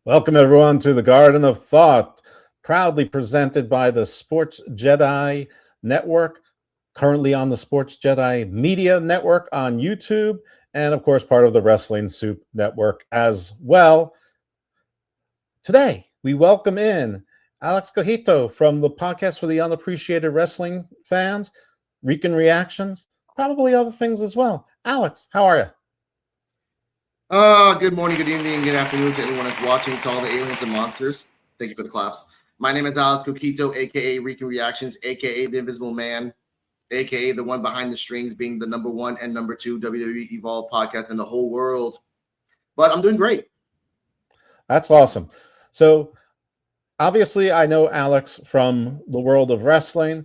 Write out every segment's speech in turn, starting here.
Welcome, everyone, to the Garden of Thought, proudly presented by the Sports Jedi Network, currently on the Sports Jedi Media Network on YouTube, and, of course, part of the Wrestling Soup Network as well. Today, we welcome in Alex Coquito from the podcast for the unappreciated wrestling fans, Rican Reactions, probably other things as well. Alex, how are you? Good morning, good evening, good afternoon to anyone that's watching, to all the aliens and monsters. Thank you for the claps. My name is Alex Coquito, a.k.a. Rican Reactions, a.k.a. The Invisible Man, a.k.a. the one behind the strings, being the number one and number two WWE Evolve podcast in the whole world. But I'm doing great. That's awesome. So, obviously, I know Alex from the world of wrestling.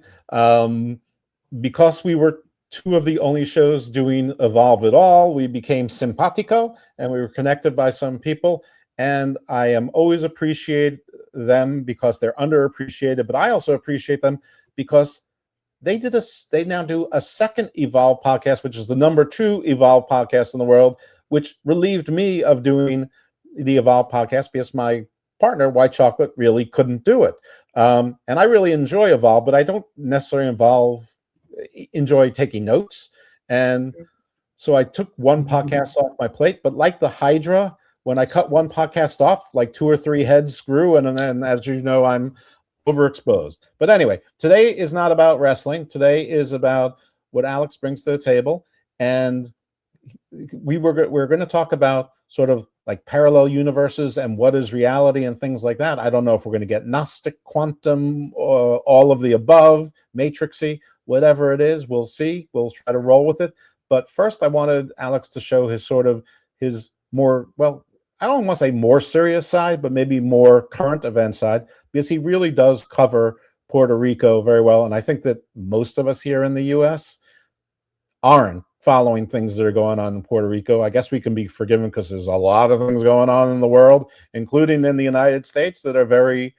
Because we were two of the only shows doing Evolve at all, we became simpatico and we were connected by some people. And I am always appreciate them because they're underappreciated, but I also appreciate them because they now do a second Evolve podcast, which is the number 2 Evolve podcast in the world, which relieved me of doing the Evolve podcast because my partner, White Chocolate, really couldn't do it. And I really enjoy Evolve, but I don't necessarily enjoy taking notes. And so I took one podcast off my plate, but like the Hydra, when I cut one podcast off, like 2 or 3 heads grew. And then, as you know, I'm overexposed. But anyway, today is not about wrestling. Today is about what Alex brings to the table. And we're going to talk about sort of like parallel universes and what is reality and things like that. I don't know if we're going to get Gnostic, quantum, or all of the above, matrixy, whatever it is. We'll see. We'll try to roll with it. But first, I wanted Alex to show his more, well, I don't want to say more serious side, but maybe more current event side, because he really does cover Puerto Rico very well. And I think that most of us here in the U.S. aren't following things that are going on in Puerto Rico. I guess we can be forgiven because there's a lot of things going on in the world, including in the United States, that are very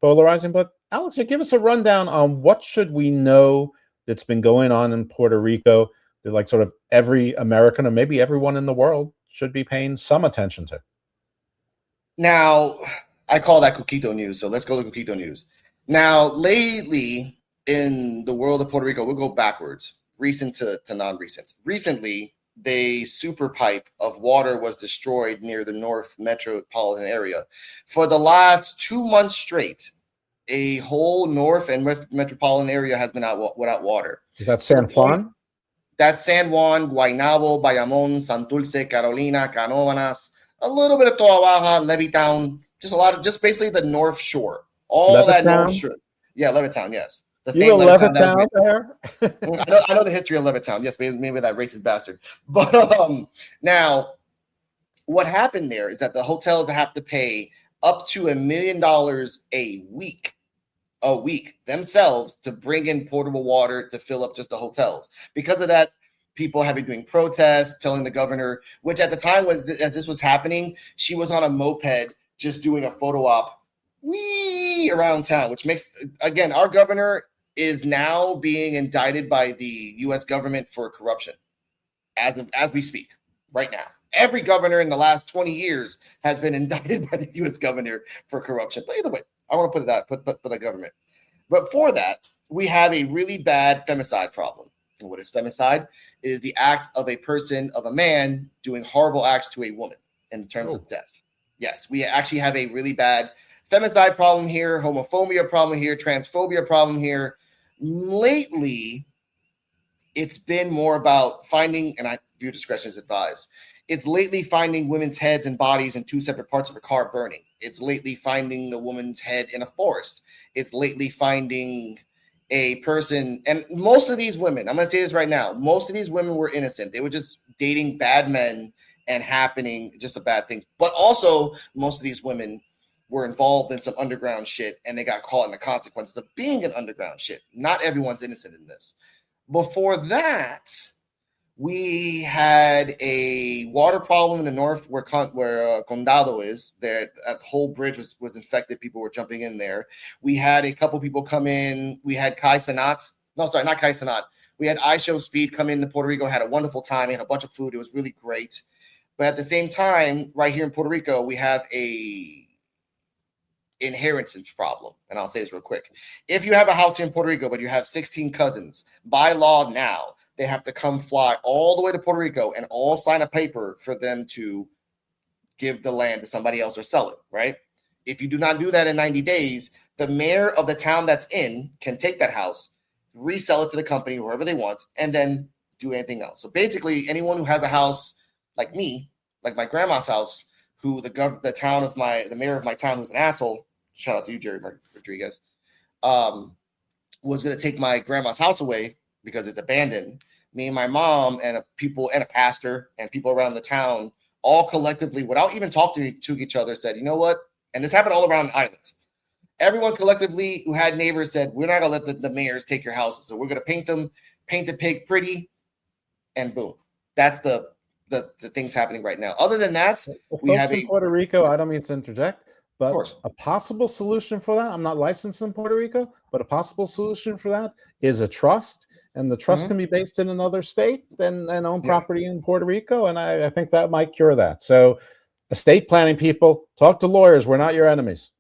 polarizing. But Alex, give us a rundown on what should we know that's been going on in Puerto Rico that, like, sort of every American or maybe everyone in the world should be paying some attention to. Now, I call that Coquito news, so let's go to Coquito news. Now, lately in the world of Puerto Rico, we'll go backwards. Recent to non-recent. Recently, the super pipe of water was destroyed near the North metropolitan area. For the last 2 months straight, a whole North and metropolitan area has been without water. Is that San Juan? That's San Juan, Guaynabo, Bayamón, Santurce, Carolina, Canóvanas, a little bit of Toa Baja, Levittown, just basically the North Shore. All Levittown? That North Shore. Yeah, Levittown, yes. The same Levittown there? I know the history of Levittown. Yes, maybe that racist bastard. But now, what happened there is that the hotels have to pay up to $1 million a week themselves to bring in portable water to fill up just the hotels. Because of that, people have been doing protests, telling the governor, which at the time as this was happening, she was on a moped just doing a photo op around town, which makes, again, our governor is now being indicted by the U.S. government for corruption as we speak right now. Every governor in the last 20 years has been indicted by the U.S. governor for corruption. But either way, I want to put the government. But for that, we have a really bad femicide problem. And what is femicide? It is the act of a man doing horrible acts to a woman in terms of death. Yes, we actually have a really bad femicide problem here, homophobia problem here, transphobia problem here. Lately, it's been more about finding, and viewer discretion is advised. It's lately finding women's heads and bodies in 2 separate parts of a car burning. It's lately finding the woman's head in a forest. It's lately finding a person, and most of these women, I'm going to say this right now, most of these women were innocent. They were just dating bad men and happening just bad things. But also, most of these women were involved in some underground shit, and they got caught in the consequences of being in underground shit. Not everyone's innocent in this. Before that, we had a water problem in the north where Condado is. That whole bridge was infected. People were jumping in there. We had a couple people come in. We had Kai Sanat. No, sorry, not Kai Sanat. We had iShow Speed come into Puerto Rico, had a wonderful time. We had a bunch of food. It was really great. But at the same time, right here in Puerto Rico, we have a inheritance problem. And I'll say this real quick. If you have a house here in Puerto Rico, but you have 16 cousins, by law now, they have to come fly all the way to Puerto Rico and all sign a paper for them to give the land to somebody else or sell it, right? If you do not do that in 90 days, the mayor of the town that's in can take that house, resell it to the company, wherever they want, and then do anything else. So basically, anyone who has a house like me, like my grandma's house, who the mayor of my town, who's an asshole, shout out to you, Jerry Rodriguez, was going to take my grandma's house away because it's abandoned. Me and my mom and a pastor and people around the town all collectively, without even talking to each other, said, you know what? And this happened all around the islands. Everyone collectively who had neighbors said, we're not going to let the mayors take your houses. So we're going to paint the pig pretty, and boom. That's the things happening right now. Other than that, we have in Puerto Rico, I don't mean to interject, but a possible solution for that, I'm not licensed in Puerto Rico, but a possible solution for that is a trust. And the trust can be based in another state and own property in Puerto Rico. And I think that might cure that. So estate planning people, talk to lawyers. We're not your enemies.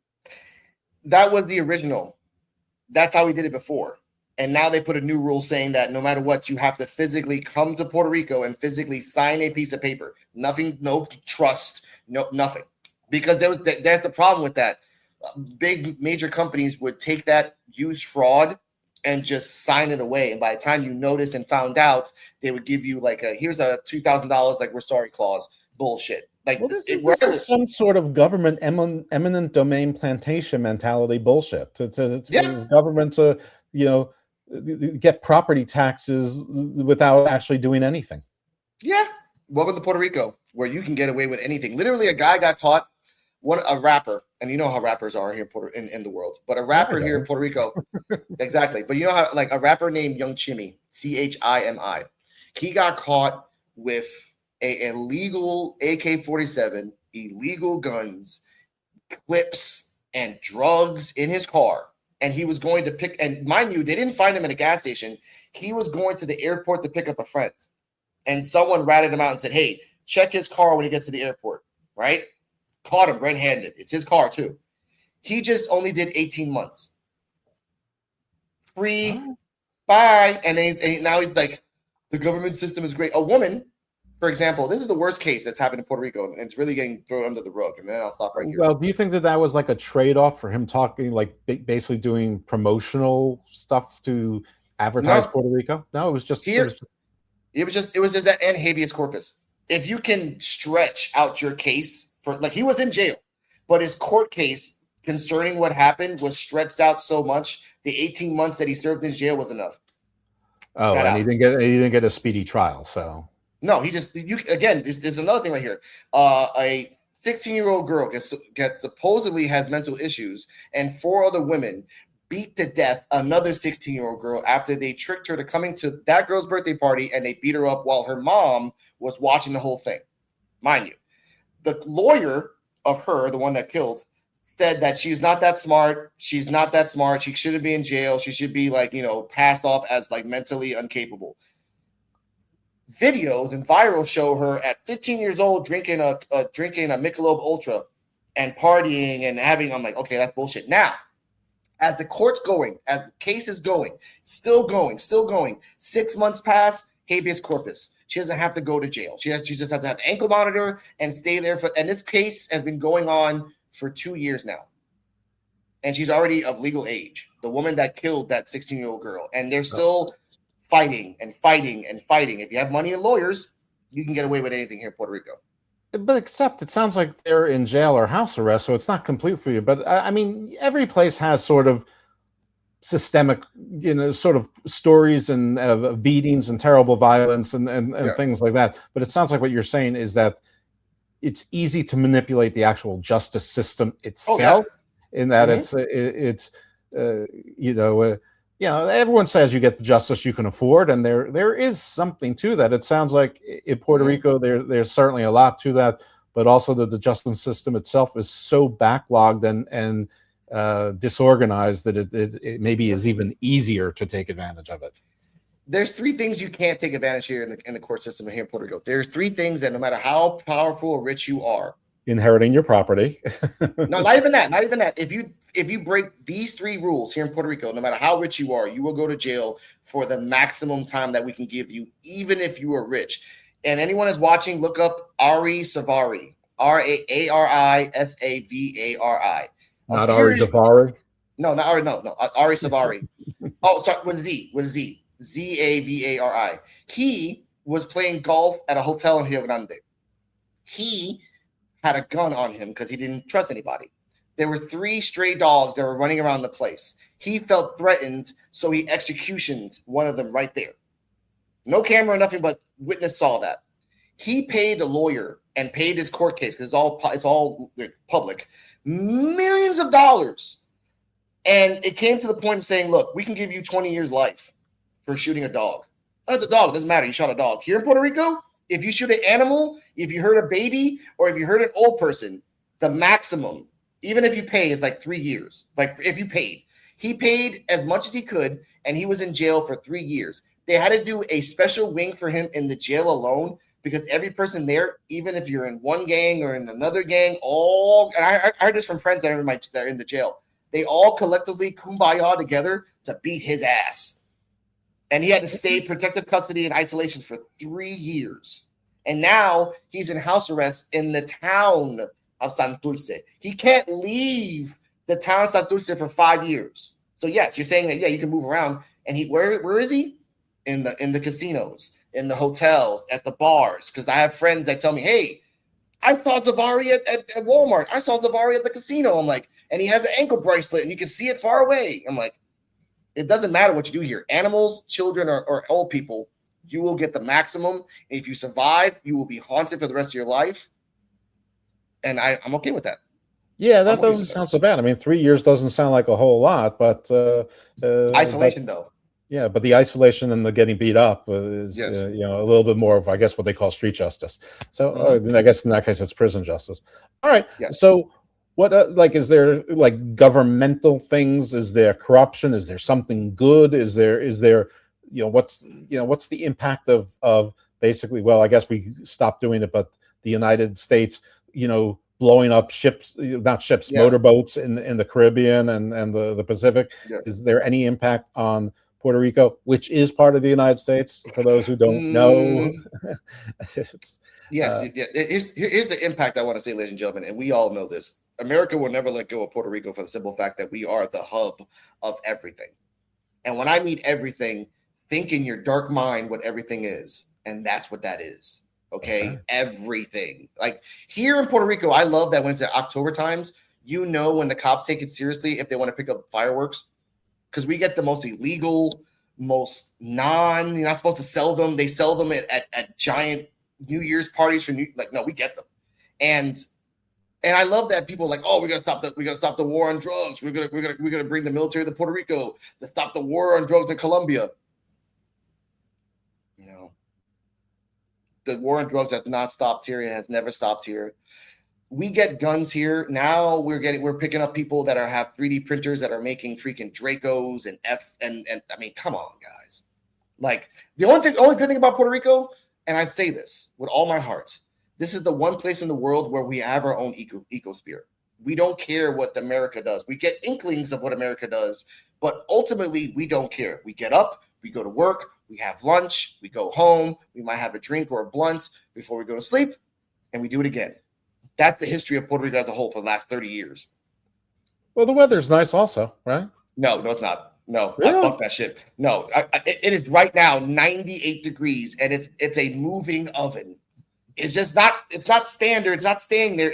That was the original. That's how we did it before. And now they put a new rule saying that no matter what, you have to physically come to Puerto Rico and physically sign a piece of paper. Nothing, no trust, no nothing. Because that's the problem with that. Big major companies would take that, use fraud, and just sign it away. And by the time you notice and found out, they would give you like here's a $2,000 like we're sorry clause. Bullshit. Like, well, this is some sort of government eminent domain plantation mentality bullshit. It's for government to, get property taxes without actually doing anything. Yeah. Welcome to Puerto Rico, where you can get away with anything. Literally, a guy got caught, a rapper, and you know how rappers are here in the world, but a rapper here in Puerto Rico, exactly. But you know how, like, a rapper named Young Chimmy, Chimi, he got caught with a illegal AK-47, illegal guns, clips, and drugs in his car. And he was going to pick, and mind you, they didn't find him at a gas station. He was going to the airport to pick up a friend. And someone ratted him out and said, hey, check his car when he gets to the airport, right? Caught him red-handed. It's his car, too. He just only did 18 months. Free, bye. And now he's like, the government system is great. A woman, for example, this is the worst case that's happened in Puerto Rico, and it's really getting thrown under the rug. And then I'll stop right here. Well, do you think that was like a trade-off for him talking, like basically doing promotional stuff to advertise Puerto Rico? No, it was just here. It was just that and habeas corpus. If you can stretch out your case for, like, he was in jail, but his court case concerning what happened was stretched out so much. The 18 months that he served in jail was enough. Oh, and he didn't get a speedy trial. So no, again. There's another thing right here. A 16-year-old girl gets supposedly has mental issues, and 4 other women beat to death another 16-year-old girl after they tricked her to coming to that girl's birthday party, and they beat her up while her mom was watching the whole thing. Mind you, the lawyer of her, the one that killed, said that she's not that smart. She's not that smart. She shouldn't be in jail. She should be, like, passed off as, like, mentally incapable. Videos and viral show her at 15 years old drinking a Michelob Ultra and partying and having. I'm like, okay, that's bullshit. Now, as the court's going, as the case is going, still going, 6 months pass, habeas corpus. She doesn't have to go to jail. She just has to have an ankle monitor and stay there and this case has been going on for 2 years now. And she's already of legal age, the woman that killed that 16-year-old girl. And they're still fighting and fighting and fighting. If you have money and lawyers, you can get away with anything here in Puerto Rico. But except it sounds like they're in jail or house arrest, so it's not complete for you. But I mean, every place has sort of systemic, sort of stories and beatings and terrible violence and things like that. But it sounds like what you're saying is that it's easy to manipulate the actual justice system itself. In that everyone says you get the justice you can afford, and there is something to that. It sounds like in Puerto Rico there's certainly a lot to that, but also that the justice system itself is so backlogged and disorganized that it maybe is even easier to take advantage of it. There's 3 things you can't take advantage here in the court system here in Puerto Rico. There's 3 things that no matter how powerful or rich you are, inheriting your property. No, not even that. Not even that. If you break these 3 rules here in Puerto Rico, no matter how rich you are, you will go to jail for the maximum time that we can give you, even if you are rich. And anyone is watching, look up Ari Savari, Arisavari. Not Ari Davari. No, not Ari. No, Ari Savari. Oh, sorry, with a Z, Zavari. He was playing golf at a hotel in Rio Grande. He had a gun on him because he didn't trust anybody. There were 3 stray dogs that were running around the place. He felt threatened, so he executioned one of them right there. No camera, nothing, but witness saw that. He paid a lawyer and paid his court case because it's all public, millions of dollars. And it came to the point of saying, look, we can give you 20 years life for shooting a dog. That's a dog. It doesn't matter. You shot a dog. Here in Puerto Rico, if you shoot an animal, if you hurt a baby, or if you hurt an old person, the maximum, even if you pay, is like 3 years. Like if you paid. He paid as much as he could, and he was in jail for 3 years. They had to do a special wing for him in the jail alone because every person there, even if you're in one gang or in another gang, and I heard this from friends that are in the jail, they all collectively kumbaya together to beat his ass. And he had to stay protective custody and isolation for 3 years. And now he's in house arrest in the town of Santurce. He can't leave the town of Santurce for 5 years. So yes, you're saying that, yeah, you can move around. And where is he? In the casinos, in the hotels, at the bars. Because I have friends that tell me, hey, I saw Zavari at Walmart. I saw Zavari at the casino. I'm like, and he has an ankle bracelet and you can see it far away. I'm like, it doesn't matter what you do here. Animals, children, or old people, you will get the maximum. And if you survive, you will be haunted for the rest of your life. And I'm okay with that. Yeah, that doesn't sound so bad. I mean, 3 years doesn't sound like a whole lot, but isolation, though. Yeah, but the isolation and the getting beat up is, Yes. a little bit more of, I guess, what they call street justice. So I guess in that case, it's prison justice. All right. Yes. So what, is there like governmental things? Is there corruption? Is there something good? Is there, what's the impact of basically, well, I guess we stopped doing it, but the United States, blowing up ships, not ships, motorboats in the Caribbean and the Pacific. Yes. Is there any impact on Puerto Rico, which is part of the United States, for those who don't know? Yes. Here's the impact I want to say, ladies and gentlemen, and we all know this. America will never let go of Puerto Rico for the simple fact that we are the hub of everything. And when I mean everything, think in your dark mind what everything is. And that's what that is. Okay. Everything. Like here in Puerto Rico, I love that when it's at October times, when the cops take it seriously, if they want to pick up fireworks, because we get the most illegal, most you're not supposed to sell them. They sell them at giant New Year's parties no, we get them. And I love that people are like, oh, we're gonna stop the war on drugs. We're gonna bring the military to Puerto Rico to stop the war on drugs in Colombia. The war on drugs has not stopped here. It has never stopped here. We get guns here. Now we're picking up people that have 3D printers that are making freaking Dracos and I mean, come on, guys. Like the only good thing about Puerto Rico, and I say this with all my heart, this is the one place in the world where we have our own ecosphere. We don't care what America does. We get inklings of what America does, but ultimately we don't care. We get up, we go to work, we have lunch, we go home, we might have a drink or a blunt before we go to sleep, and we do it again. That's the history of Puerto Rico as a whole for the last 30 years. Well, the weather's nice also, right? No, it's not. No, really? I fuck that shit. No, it is right now 98 degrees, and it's a moving oven. It's just not. It's not standard. It's not staying there.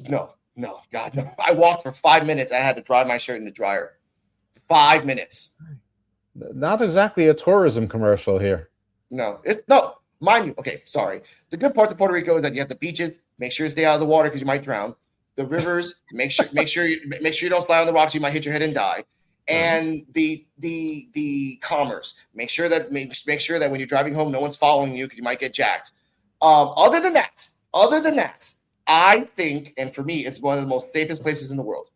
No, God, no. I walked for 5 minutes. I had to dry my shirt in the dryer. 5 minutes. Not exactly a tourism commercial here. No. Mind you. Okay, sorry. The good parts of Puerto Rico is that you have the beaches. Make sure you stay out of the water because you might drown. The rivers. Make sure you don't slide on the rocks. You might hit your head and die. And the commerce. Make sure that when you're driving home, no one's following you because you might get jacked. Other than that, I think, and for me, it's one of the most safest places in the world.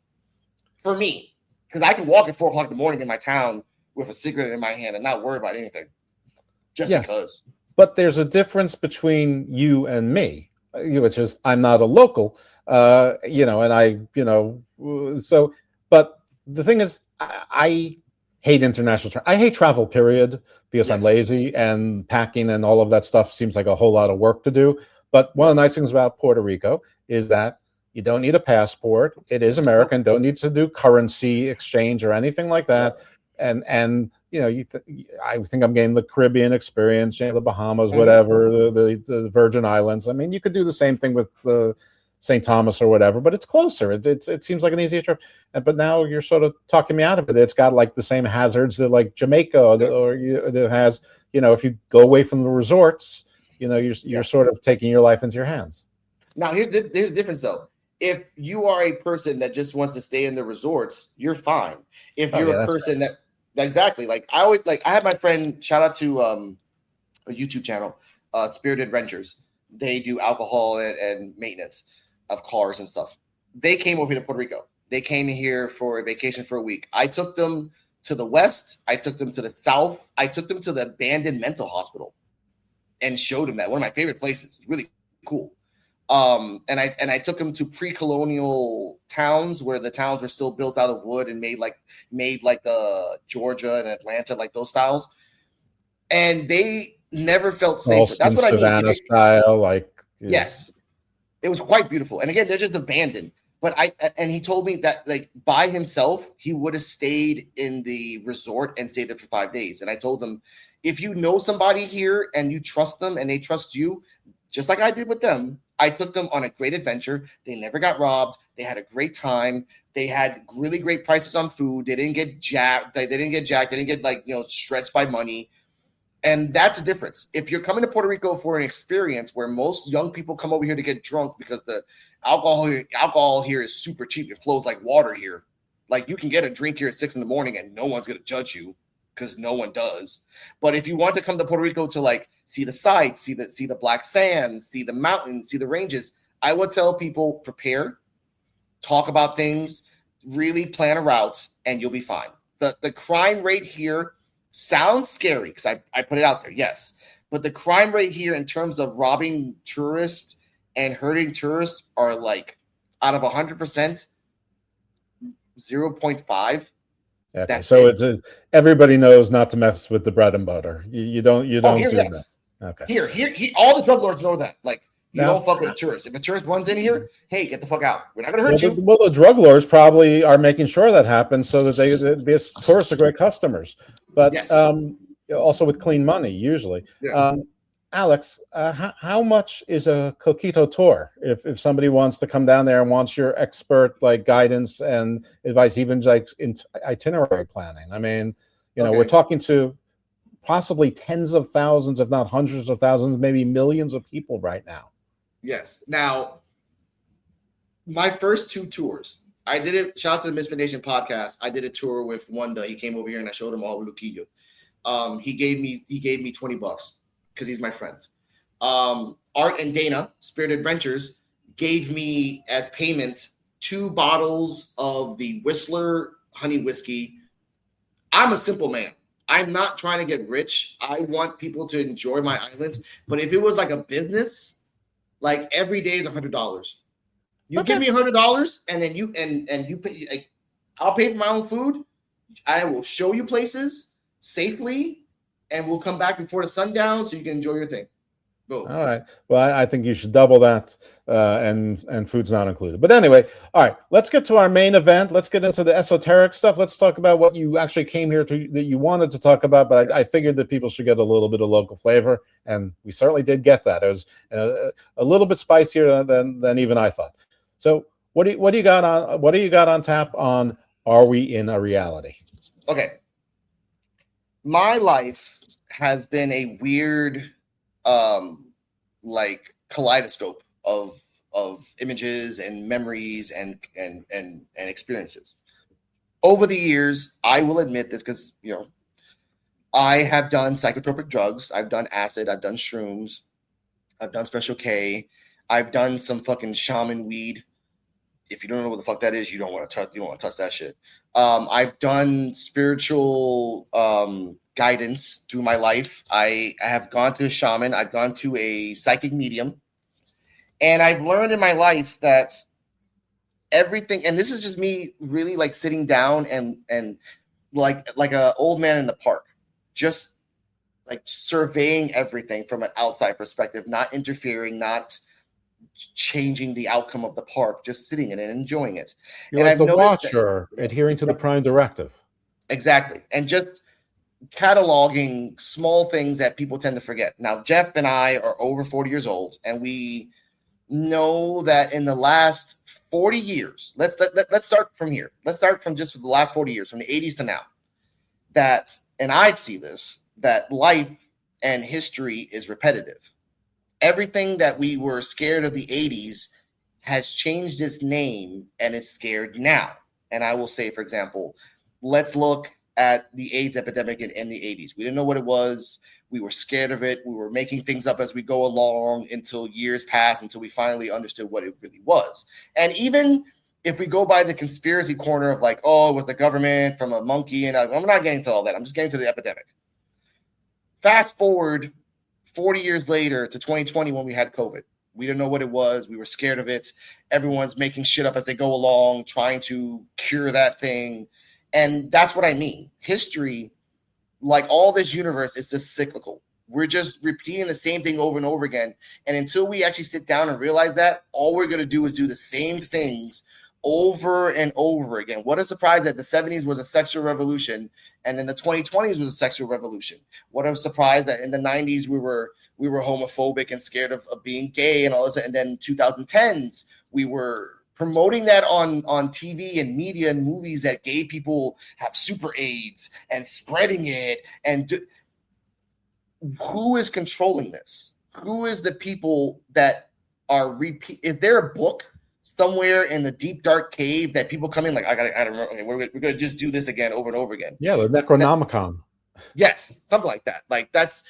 For me, because I can walk at 4 o'clock in the morning in my town with a cigarette in my hand and not worry about anything. Just because. But there's a difference between you and me. which is I'm not a local, and I, so, but the thing is, I hate international travel. I hate travel, period, because I'm Yes. lazy and packing and all of that stuff seems like a whole lot of work to do. But one of the nice things about Puerto Rico is that you don't need a passport. It is American. Don't need to do currency exchange or anything like that. And I think I'm getting the Caribbean experience, the Bahamas, whatever, the Virgin Islands. I mean, you could do the same thing with the St. Thomas or whatever, but it's closer. It seems like an easier trip. But now you're sort of talking me out of it. It's got like the same hazards that like Jamaica that has. If you go away from the resorts, you're sort of taking your life into your hands. Now here's the difference though. If you are a person that just wants to stay in the resorts, you're fine. If you're a person that exactly like I had my friend, shout out to a YouTube channel, Spirited Renters. They do alcohol and maintenance of cars and stuff. They came over here to Puerto Rico. They came here for a vacation for a week. I took them to the west. I took them to the south. I took them to the abandoned mental hospital and showed them that. One of my favorite places. It's really cool. And I took them to pre-colonial towns where the towns were still built out of wood and made like Georgia and Atlanta, like those styles. And they never felt safe. That's what I mean. Savannah style, like yes, it was quite beautiful. And again, they're just abandoned. But he told me that like by himself, he would have stayed in the resort and stayed there for 5 days. And I told him, if you know somebody here and you trust them and they trust you, just like I did with them, I took them on a great adventure. They never got robbed. They had a great time. They had really great prices on food. They didn't get jacked. They didn't get stretched by money. And that's the difference. If you're coming to Puerto Rico for an experience where most young people come over here to get drunk because the alcohol here is super cheap. It flows like water here. Like you can get a drink here at 6 a.m. and no one's going to judge you because no one does. But if you want to come to Puerto Rico to like see the sights, see the black sand, see the mountains, see the ranges, I would tell people prepare, talk about things, really plan a route, and you'll be fine. The crime rate here sounds scary because I put it out there, yes. But the crime rate here in terms of robbing tourists and hurting tourists are like out of 100%, 0.5. Okay, so it's everybody knows not to mess with the bread and butter. You don't do that. Okay. Here, all the drug lords know that. Like, you don't fuck with a tourist. If a tourist runs in here, hey, get the fuck out. We're not going to hurt you. Well, the drug lords probably are making sure that happens so that because tourists are great customers, but yes. Also with clean money usually. Yeah. Alex, how much is a Coquito tour? If somebody wants to come down there and wants your expert like guidance and advice, even like in itinerary planning. I mean, we're talking to possibly tens of thousands, if not hundreds of thousands, maybe millions of people right now. Yes. Now, my first 2 tours, I did it. Shout out to the Misfit Nation podcast. I did a tour with Wanda. He came over here and I showed him all Luquillo. He gave me $20 because he's my friend. Art and Dana, Spirited Renters, gave me as payment 2 bottles of the Whistler honey whiskey. I'm a simple man. I'm not trying to get rich. I want people to enjoy my islands. But if it was like a business, like every day is $100. You give me $100 and then you pay. Like, I'll pay for my own food. I will show you places safely, and we'll come back before the sundown so you can enjoy your thing. Boom. All right. Well, I think you should double that, and food's not included. But anyway, all right. Let's get to our main event. Let's get into the esoteric stuff. Let's talk about what you actually came here to, that you wanted to talk about. But I figured that people should get a little bit of local flavor, and we certainly did get that. It was a little bit spicier than even I thought. So, what do you got on? What do you got on tap on? Are we in a reality? Okay. My life has been a weird, like kaleidoscope of images and memories and experiences. Over the years, I will admit this because I have done psychotropic drugs. I've done acid. I've done shrooms. I've done Special K. I've done some fucking shaman weed. If you don't know what the fuck that is, you don't want to touch that shit. I've done spiritual guidance through my life. I have gone to a shaman. I've gone to a psychic medium. And I've learned in my life that everything, and this is just me really like sitting down and like a old man in the park, just like surveying everything from an outside perspective, not interfering, not changing the outcome of the park, just sitting in it and enjoying it. You're And like I've the noticed that watcher adhering to the prime directive. exactly, and just cataloging small things that people tend to forget. Now, Jeff and I are over 40 years old, and we know that in the last 40 years, let's start from here. Let's start from just the last 40 years, from the 80s to now. That, and I'd see this, that life and history is repetitive. Everything that we were scared of the 80s has changed its name and is scared now. And I will say, for example, let's look at the AIDS epidemic in the 80s. We didn't know what it was. We were scared of it. We were making things up as we go along until years passed, until we finally understood what it really was. And even if we go by the conspiracy corner of like, oh, it was the government from a monkey, and I'm not getting to all that. I'm just getting to the epidemic. Fast forward 40 years later to 2020 when we had COVID. We didn't know what it was. We were scared of it. Everyone's making shit up as they go along, trying to cure that thing. And that's what I mean. History, like all this universe, is just cyclical. We're just repeating the same thing over and over again. And until we actually sit down and realize that, all we're going to do is do the same things over and over again. What a surprise that the 70s was a sexual revolution and then the 2020s was a sexual revolution. What a surprise that in the 90s we were homophobic and scared of being gay and all this. And then 2010s we were promoting that on TV and media and movies that gay people have super AIDS and spreading it. And who is controlling this? Who is the people that are is there a book somewhere in the deep dark cave that people come in like, I gotta remember, okay, we're gonna just do this again over and over again? Yeah, the Necronomicon. Yes, something like that. Like that's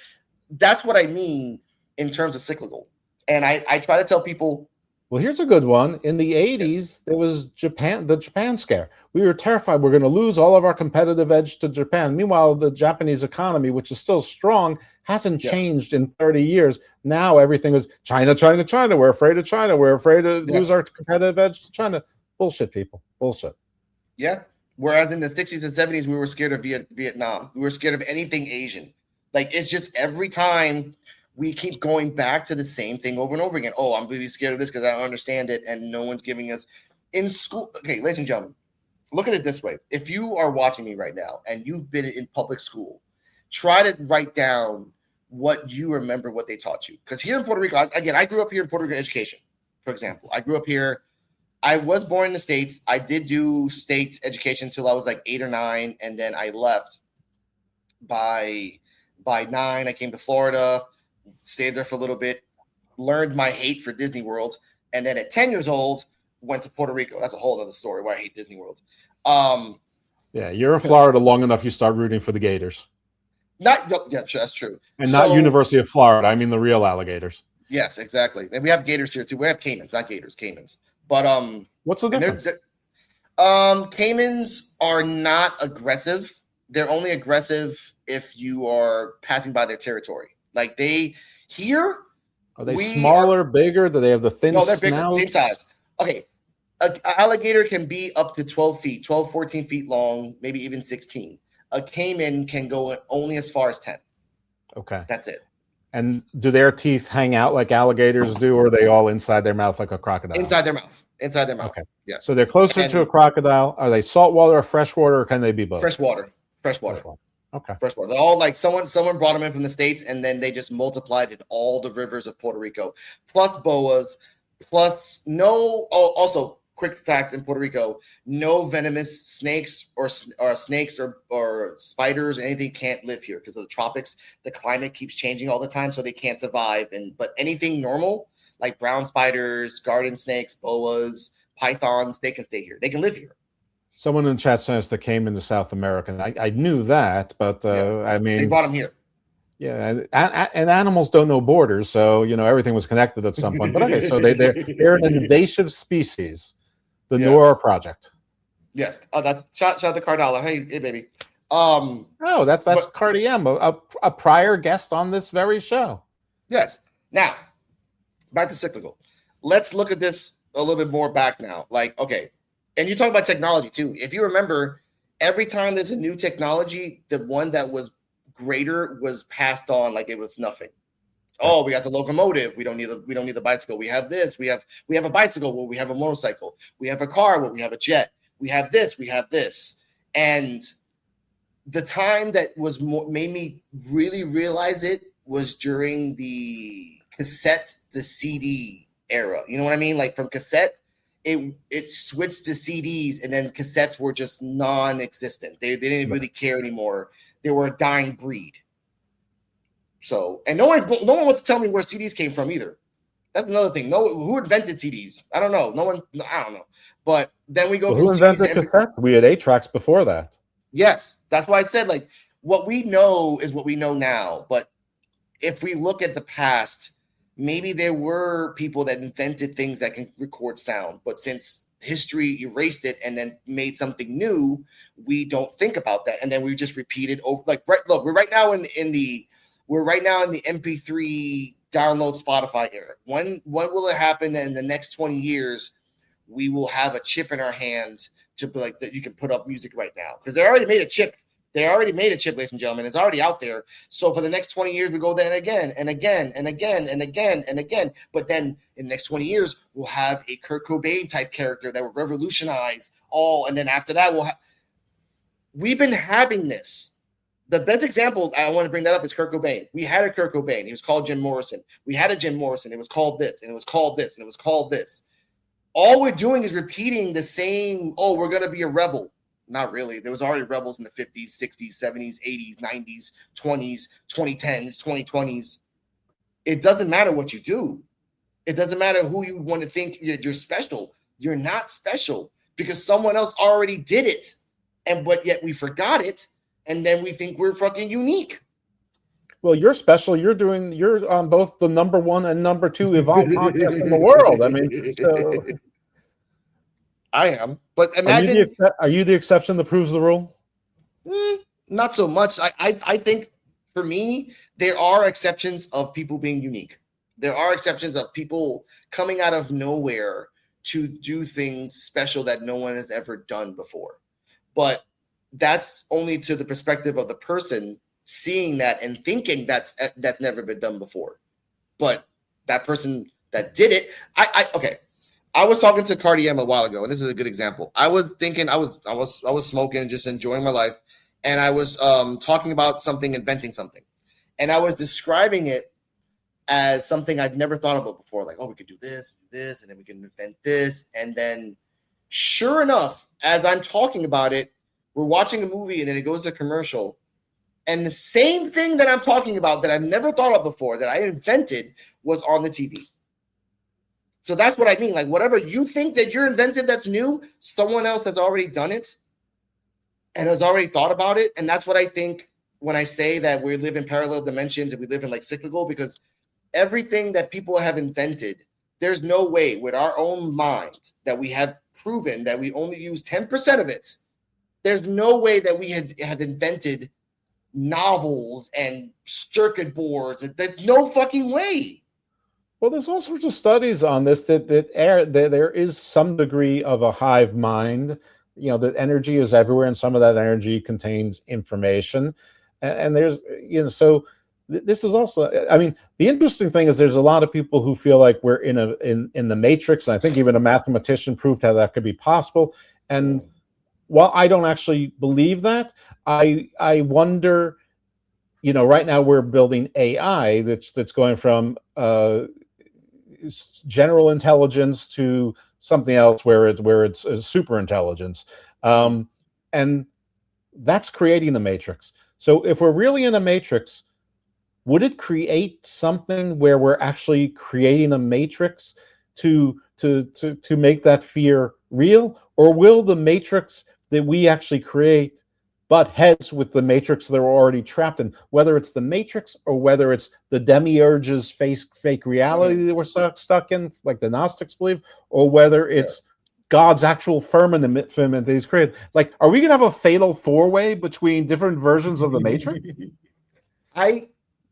what I mean in terms of cyclical. And I try to tell people. Well, here's a good one. In the 80s, yes, there was the Japan scare. We were terrified we're going to lose all of our competitive edge to Japan. Meanwhile, the Japanese economy, which is still strong, hasn't changed in 30 years. Now everything is China, China, China. We're afraid of China. We're afraid to lose our competitive edge to China. Bullshit, people. Bullshit. Yeah. Whereas in the 60s and 70s, we were scared of Vietnam. We were scared of anything Asian. Like, it's just every time we keep going back to the same thing over and over again. Oh, I'm really scared of this because I don't understand it, and no one's giving us in school. Okay, ladies and gentlemen, look at it this way. If you are watching me right now and you've been in public school, try to write down what you remember what they taught you. Because here in Puerto Rico, again, I grew up here in Puerto Rico education, for example. I grew up here. I was born in the States. I did do state education until I was like 8 or 9, and then I left by 9. I came to Florida, stayed there for a little bit, learned my hate for Disney World, and then at 10 years old, went to Puerto Rico. That's a whole other story why I hate Disney World. Yeah, you're in Florida long enough, you start rooting for the Gators. Yeah, that's true. And not University of Florida. I mean the real alligators. Yes, exactly. And we have gators here too. We have caimans, not gators, caimans. But what's the difference? Caimans are not aggressive. They're only aggressive if you are passing by their territory. Like here. Are they smaller, bigger? Do they have the thin No, they're snouts? bigger, same size. Okay. An alligator can be up to 12 feet, 12, 14 feet long, maybe even 16. A caiman can go only as far as 10. Okay. That's it. And do their teeth hang out like alligators do, or are they all inside their mouth like a crocodile? Inside their mouth. Inside their mouth. Okay. Yeah. So they're closer to a crocodile. Are they saltwater or freshwater, or can they be both? Freshwater. Okay. Freshwater. They're all like someone brought them in from the States, and then they just multiplied in all the rivers of Puerto Rico, plus boas, plus also quick fact in Puerto Rico, no venomous snakes or snakes or spiders or anything can't live here because of the tropics. The climate keeps changing all the time, so they can't survive. But anything normal, like brown spiders, garden snakes, boas, pythons, they can stay here. They can live here. Someone in the chat says that came into South America. I knew that, but I mean, they brought them here. Yeah, and animals don't know borders, so everything was connected at some point. But okay, so they're an invasive species. The Noir Project. Yes. Oh, that's shout to Cardala. Hey, baby. That's Cardiem, a prior guest on this very show. Yes. Now, back to cyclical. let's look at this a little bit more back now. Like, okay, and you talk about technology too. If you remember, every time there's a new technology, the one that was greater was passed on like it was nothing. Oh, we got the locomotive. We don't need the bicycle. We have this. We have a bicycle. Well, we have a motorcycle. We have a car. Well, we have a jet. We have this. We have this. And the time that was made me really realize it was during the cassette, the CD era. You know what I mean? Like from cassette, it switched to CDs, and then cassettes were just non-existent. They didn't really care anymore. They were a dying breed. So, and no one wants to tell me where CDs came from either. That's another thing. Who invented CDs? I don't know. I don't know. But then we go from who invented cassette? We had 8-tracks before that. Yes, that's why I said like what we know is what we know now. But if we look at the past, maybe there were people that invented things that can record sound, but since history erased it and then made something new, we don't think about that, and then we just repeat it over. Like, look, we're right now in the MP3 download Spotify era. When will it happen that in the next 20 years we will have a chip in our hand to be like that you can put up music right now? Because they already made a chip. They already made a chip, ladies and gentlemen. It's already out there. So for the next 20 years, we go there again and again and again and again and again. But then in the next 20 years, we'll have a Kurt Cobain type character that will revolutionize all. And then after that, we've been having this. The best example I want to bring that up is Kurt Cobain. We had a Kurt Cobain. He was called Jim Morrison. We had a Jim Morrison. It was called this, and it was called this, and it was called this. All we're doing is repeating the same, oh, we're going to be a rebel. Not really. There was already rebels in the 50s, 60s, 70s, 80s, 90s, 20s, 2010s, 2020s. It doesn't matter what you do. It doesn't matter who you want to think you're special. You're not special because someone else already did it. But yet we forgot it. And then we think we're fucking unique. Well, you're special. You're on both the #1 and #2 evolved podcast in the world. I mean, so I am. But imagine, are you the exception that proves the rule? Not so much. I think for me, there are exceptions of people being unique. There are exceptions of people coming out of nowhere to do things special that no one has ever done before. But that's only to the perspective of the person seeing that and thinking that's never been done before. But that person that did it, okay. I was talking to Cardi-M a while ago, and this is a good example. I was thinking, I was smoking, just enjoying my life, and I was talking about something, inventing something, and I was describing it as something I'd never thought about before. Like, oh, we could do this, and then we can invent this, and then sure enough, as I'm talking about it, we're watching a movie, and then it goes to commercial, and the same thing that I'm talking about that I've never thought of before, that I invented, was on the TV. So that's what I mean. Like, whatever you think that you're invented that's new, someone else has already done it and has already thought about it. And that's what I think when I say that we live in parallel dimensions and we live in like cyclical, because everything that people have invented, there's no way with our own mind that we have proven that we only use 10% of it. There's no way that we have invented novels and circuit boards. There's no fucking way. Well, there's all sorts of studies on this that there is some degree of a hive mind. You know, that energy is everywhere, and some of that energy contains information. And there's, so this is also, I mean, the interesting thing is there's a lot of people who feel like we're in the matrix. And I think even a mathematician proved how that could be possible. And while I don't actually believe that, I wonder, right now we're building AI that's going from general intelligence to something else where it's a super intelligence, and that's creating the matrix. So if we're really in a matrix, would it create something where we're actually creating a matrix to make that fear real, or will the matrix that we actually create butt heads with the matrix they're already trapped in, whether it's the matrix or whether it's the demiurge's fake reality that we're stuck in, like the Gnostics believe, or whether it's God's actual firmament that he's created. Like, are we going to have a fatal four-way between different versions of the matrix?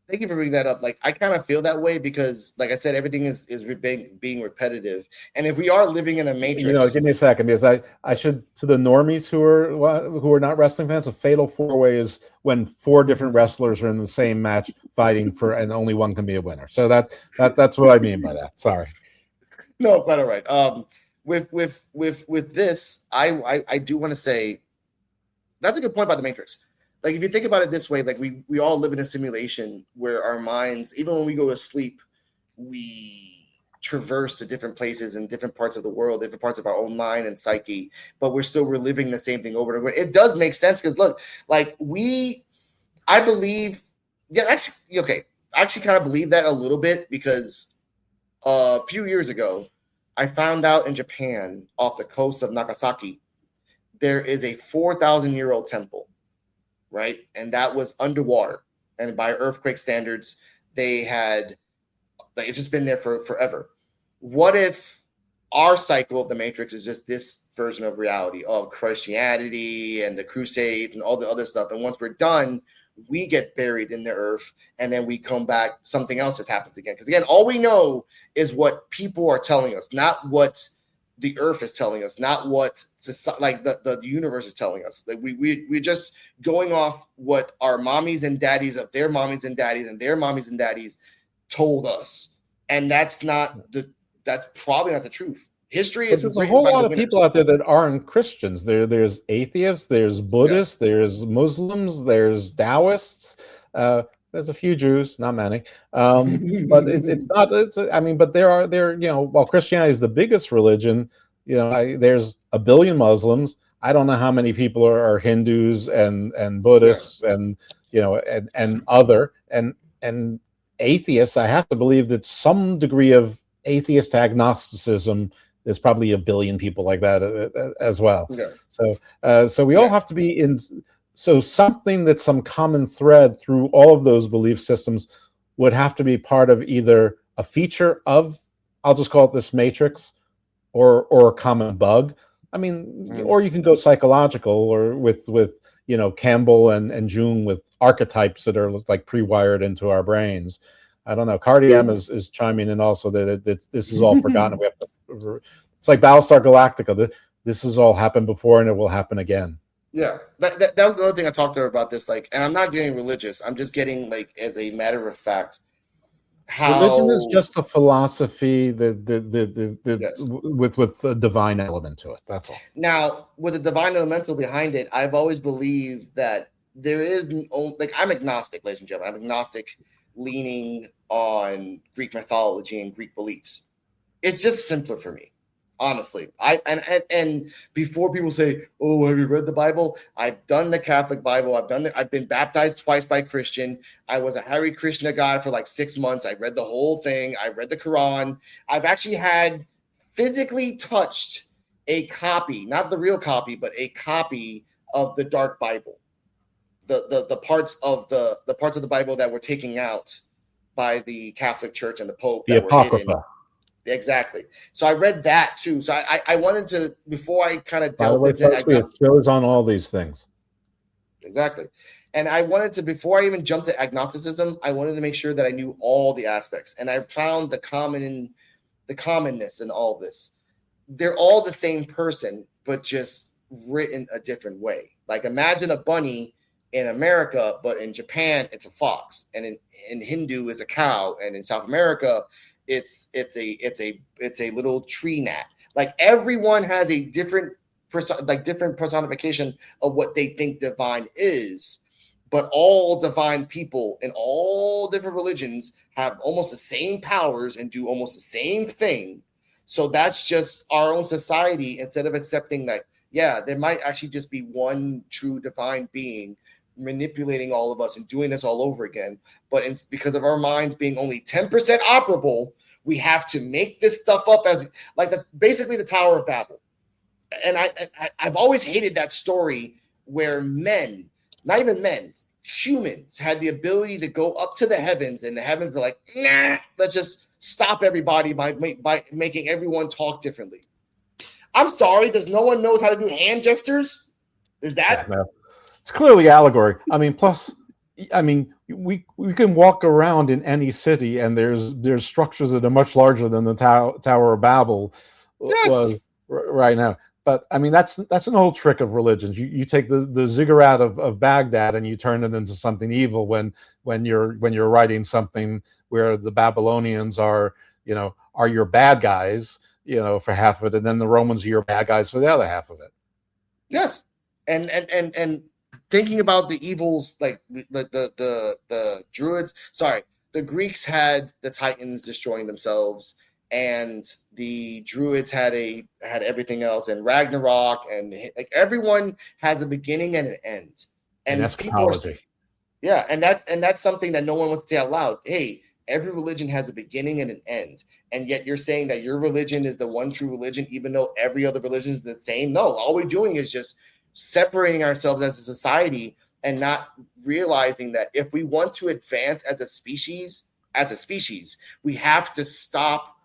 Thank you for bringing that up. Like, I kind of feel that way because, like I said, everything is being repetitive. And if we are living in a matrix, give me a second, because I should, to the normies who are not wrestling fans, a fatal four-way is when four different wrestlers are in the same match fighting for, and only one can be a winner. So that's what I mean by that. Sorry. no, quite all right. With this, I do want to say that's a good point about the Matrix. Like, if you think about it this way, like we all live in a simulation where our minds, even when we go to sleep, we traverse to different places in different parts of the world, different parts of our own mind and psyche, but we're still reliving the same thing over and over. It does make sense because look, like I believe, yeah, actually, okay, I actually kind of believe that a little bit because a few years ago, I found out in Japan, off the coast of Nagasaki, there is a 4,000-year-old temple, right? And that was underwater. And by earthquake standards, they had, like, it's just been there for forever. What if our cycle of the Matrix is just this version of reality of Christianity and the Crusades and all the other stuff? And once we're done, we get buried in the earth, and then we come back, something else just happens again. Because again, all we know is what people are telling us, not what the earth is telling us, not what society, like the universe is telling us. Like we're just going off what our mommies and daddies of their mommies and daddies and their mommies and daddies told us. And that's probably not the truth. History is there's a whole lot of people out there that aren't Christians. There's atheists, there's Buddhists, there's Muslims, there's Taoists. There's a few Jews, not many. But it's not. But while Christianity is the biggest religion, there's a billion Muslims. I don't know how many people are Hindus and Buddhists and other and atheists. I have to believe that some degree of atheist agnosticism. There's probably a billion people like that as well. Yeah. So we all have to be in. So something that's some common thread through all of those belief systems would have to be part of either a feature of, I'll just call it this matrix, or a common bug. I mean, or you can go psychological, or with Campbell and Jung with archetypes that are like pre-wired into our brains. I don't know. Cardi M is chiming in also that this is all forgotten. We have to. It's like Battlestar Galactica. This has all happened before, and it will happen again. Yeah, that was another thing I talked to her about this. Like, and I'm not getting religious. I'm just getting, like, as a matter of fact, how religion is just a philosophy with a divine element to it. That's all. Now, with the divine elemental behind it, I've always believed that there is, like, I'm agnostic, ladies and gentlemen. I'm agnostic, leaning on Greek mythology and Greek beliefs. It's just simpler for me, honestly. And before people say, "Oh, have you read the Bible?" I've done the Catholic Bible. I've been baptized twice by Christian. I was a Hare Krishna guy for like 6 months. I read the whole thing. I read the Quran. I've actually had physically touched a copy, not the real copy, but a copy of the Dark Bible. The parts of the Bible that were taken out by the Catholic Church and the Pope, the Apocrypha. Exactly. So I read that too. So I wanted to, before I kind of delved into it. We have shows on all these things. Exactly. And I wanted to, before I even jumped to agnosticism, I wanted to make sure that I knew all the aspects. And I found the commonness in all this. They're all the same person, but just written a different way. Like, imagine a bunny in America, but in Japan it's a fox, and in Hindu is a cow, and in South America it's a little tree gnat. Like, everyone has a different personification of what they think divine is, but all divine people in all different religions have almost the same powers and do almost the same thing. So that's just our own society, instead of accepting that, yeah, there might actually just be one true divine being manipulating all of us and doing this all over again. But because of our minds being only 10% operable, we have to make this stuff up as like basically the Tower of Babel. And I've always hated that story where men, not even men, humans had the ability to go up to the heavens, and the heavens are like, nah, let's just stop everybody by making everyone talk differently. I'm sorry, does no one knows how to do hand gestures? Is that? Yeah, no. It's clearly allegory. I mean, plus I mean, we can walk around in any city, and there's structures that are much larger than the Tower of Babel was Yes. right now. But I mean, that's an old trick of religions. You take the ziggurat of Baghdad and you turn it into something evil when you're writing something where the Babylonians are, are your bad guys, for half of it, and then the Romans are your bad guys for the other half of it. Yes, and thinking about the evils, like the Druids. Sorry, the Greeks had the Titans destroying themselves, and the Druids had everything else, and Ragnarok, and like everyone had the beginning and an end, And and people are, eschatology. yeah, and that's something that no one wants to say out loud. Hey, every religion has a beginning and an end. And yet you're saying that your religion is the one true religion, even though every other religion is the same. No, all we're doing is just separating ourselves as a society and not realizing that if we want to advance as a species, we have to stop